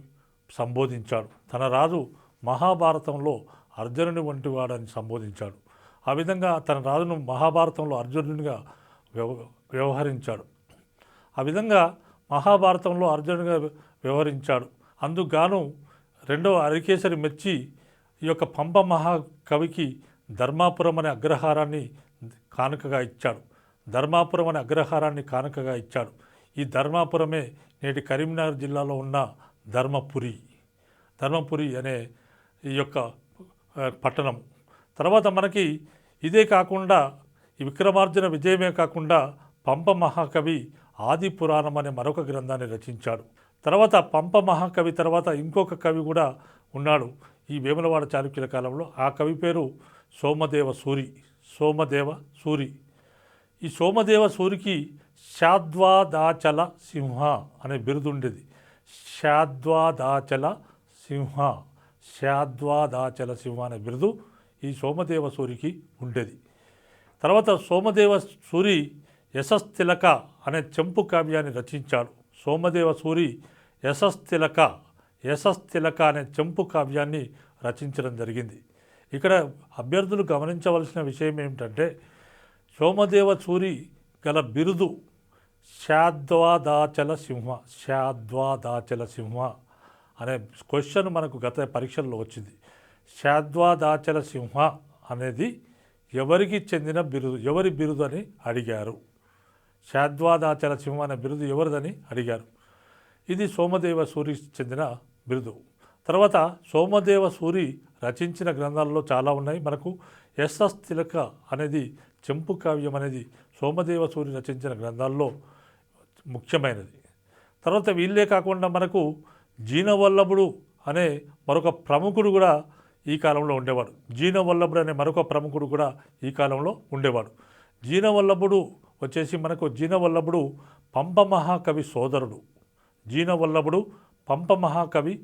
సంబోధించాడు. ఆ విధంగా తన రాజును మహాభారతంలో అర్జునునిగా వ్యవహరించాడు. అందుకుగాను 2వ అరికేసరి మెచ్చి ఈ యొక్క పంప మహాకవికి ధర్మాపురం అనే అగ్రహారాన్ని కానుకగా ఇచ్చాడు. ఈ ధర్మాపురమే నేటి కరీంనగర్ జిల్లాలో ఉన్న ధర్మపురి అనే ఈ యొక్క పట్టణం. తర్వాత మనకి ఇదే కాకుండా ఈ విక్రమార్జున విజయమే కాకుండా పంప మహాకవి ఆది పురాణం అనే మరొక గ్రంథాన్ని రచించాడు. తర్వాత పంప మహాకవి తర్వాత ఇంకొక కవి కూడా ఉన్నాడు ఈ వేములవాడ చాళుక్యుల కాలంలో. ఆ కవి పేరు సోమదేవ సూరి. సోమదేవ సూరి. ఈ సోమదేవ సూరికి శాద్వాదాచల సింహ అనే బిరుదు ఉండేది. శాద్వాదాచల సింహ, శాద్వాదాచల సింహ అనే బిరుదు ఈ సోమదేవ సూరికి ఉండేది. తర్వాత సోమదేవ సూరి యశస్తిలక అనే చెంపు కావ్యాన్ని రచించాడు. సోమదేవ సూరి యశస్తిలక అనే చెంపు కావ్యాన్ని రచించడం జరిగింది. ఇక్కడ అభ్యర్థులు గమనించవలసిన విషయం ఏమిటంటే సోమదేవ సూరి గల బిరుదు శాద్వాదాచల సింహ. శాద్వాదాచల సింహ అనే క్వశ్చన్ మనకు గత పరీక్షల్లో వచ్చింది. శాద్వాదాచల సింహ అనేది ఎవరికి చెందిన బిరుదు, ఎవరి బిరుదు అని అడిగారు. శాద్వాదాచల సింహ అనే బిరుదు ఎవరిదని అడిగారు. ఇది సోమదేవ సూరికి చెందిన బిరుదు. తర్వాత సోమదేవ సూరి రచించిన గ్రంథాలలో చాలా ఉన్నాయి. మనకు యశస్తిలక అనేది చెంపు కావ్యం అనేది సోమదేవ సూరి రచించిన గ్రంథాల్లో ముఖ్యమైనది. తర్వాత వీళ్ళే కాకుండా మనకు జీనవల్లభుడు అనే మరొక ప్రముఖుడు కూడా ఈ కాలంలో ఉండేవాడు. జీనవల్లభుడు అనే మరొక ప్రముఖుడు కూడా ఈ కాలంలో ఉండేవాడు. జీనవల్లభుడు వచ్చేసి మనకు జీనవల్లభుడు పంప మహాకవి సోదరుడు. జీనవల్లభుడు పంప మహాకవి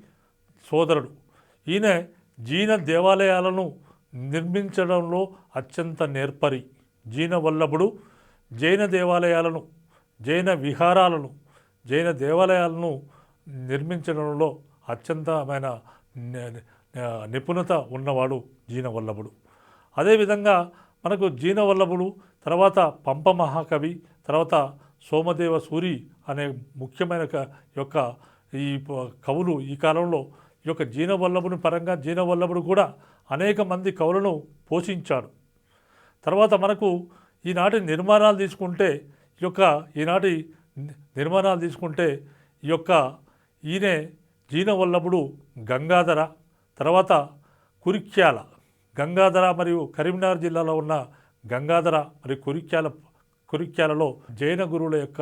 సోదరుడు. ఈయన జీన దేవాలయాలను నిర్మించడంలో అత్యంత నేర్పరి. జీనవల్లభుడు జైన దేవాలయాలను, జైన విహారాలను, జైన దేవాలయాలను నిర్మించడంలో అత్యంతమైన నిపుణత ఉన్నవాడు జీనవల్లభుడు. అదేవిధంగా మనకు జీనవల్లభుడు తర్వాత పంప మహాకవి తర్వాత సోమదేవ సూరి అనే ముఖ్యమైన యొక్క ఈ కవులు ఈ కాలంలో ఈ యొక్క జీనవల్లభుని పరంగా జీనవల్లభుడు కూడా అనేక మంది కవులను పోషించాడు. తర్వాత మనకు ఈనాటి నిర్మాణాలు తీసుకుంటే ఈనాటి నిర్మాణాలు తీసుకుంటే ఈయనే జీనవల్లభుడు గంగాధర, తర్వాత కురిక్యాల, గంగాధర మరియు కరీంనగర్ జిల్లాలో ఉన్న గంగాధర మరియు కురిక్యాలలో జైన గురువుల యొక్క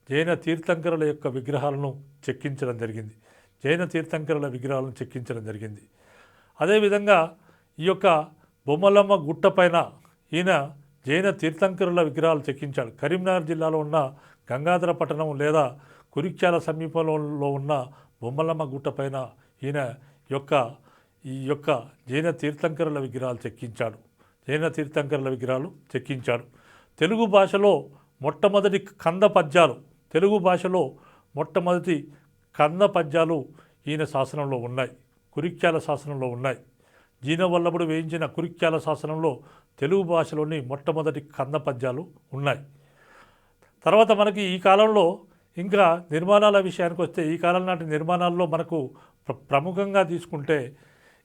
జైన తీర్థంకరుల యొక్క విగ్రహాలను చెక్కించడం జరిగింది. జైన తీర్థంకరుల విగ్రహాలను చెక్కించడం జరిగింది. అదేవిధంగా ఈ యొక్క బొమ్మలమ్మ గుట్ట పైన ఈయన జైన తీర్థంకరుల విగ్రహాలు చెక్కించాడు. కరీంనగర్ జిల్లాలో ఉన్న గంగాధర పట్టణం లేదా కురిక్యాల సమీపంలో ఉన్న బొమ్మలమ్మ గుట్ట పైన ఈయన ఈ యొక్క జైన తీర్థంకరుల విగ్రహాలు చెక్కించాడు. జైన తీర్థంకరుల విగ్రహాలు చెక్కించాడు. తెలుగు భాషలో మొట్టమొదటి కంద పద్యాలు, తెలుగు భాషలో మొట్టమొదటి కంద పద్యాలు ఈయన శాసనంలో ఉన్నాయి, కురిక్యాల శాసనంలో ఉన్నాయి. జీనవల్లభుడు వేయించిన కురిక్యాల శాసనంలో తెలుగు భాషలోని మొట్టమొదటి కంద పద్యాలు ఉన్నాయి. తర్వాత మనకి ఈ కాలంలో ఇంకా నిర్మాణాల విషయానికి వస్తే ఈ కాలం నాటి నిర్మాణాల్లో మనకు ప్రముఖంగా తీసుకుంటే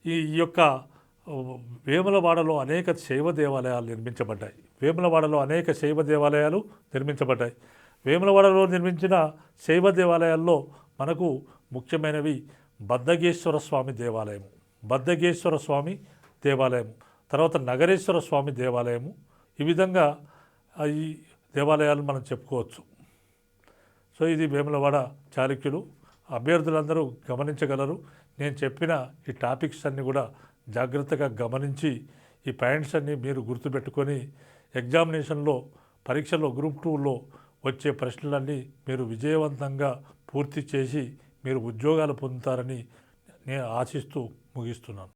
ఈ యొక్క వేములవాడలో అనేక శైవ దేవాలయాలు నిర్మించబడ్డాయి. వేములవాడలో అనేక శైవ దేవాలయాలు నిర్మించబడ్డాయి. వేములవాడలో నిర్మించిన శైవ దేవాలయాల్లో మనకు ముఖ్యమైనవి బద్దగేశ్వర స్వామి దేవాలయము, బద్దగేశ్వర స్వామి దేవాలయము, తర్వాత నగరేశ్వర స్వామి దేవాలయము. ఈ విధంగా ఈ దేవాలయాలు మనం చెప్పుకోవచ్చు. సో ఇది వేములవాడ చాళుక్యులు. అభ్యర్థులందరూ గమనించగలరు. నేను చెప్పిన ఈ టాపిక్స్ అన్నీ కూడా జాగ్రత్తగా గమనించి ఈ పాయింట్స్ అన్నీ మీరు గుర్తుపెట్టుకొని ఎగ్జామినేషన్లో పరీక్షలో గ్రూప్ 2లో వచ్చే ప్రశ్నలన్నీ మీరు విజయవంతంగా పూర్తి చేసి మీరు ఉద్యోగాలు పొందుతారని నేను ఆశిస్తూ ముగిస్తున్నాను.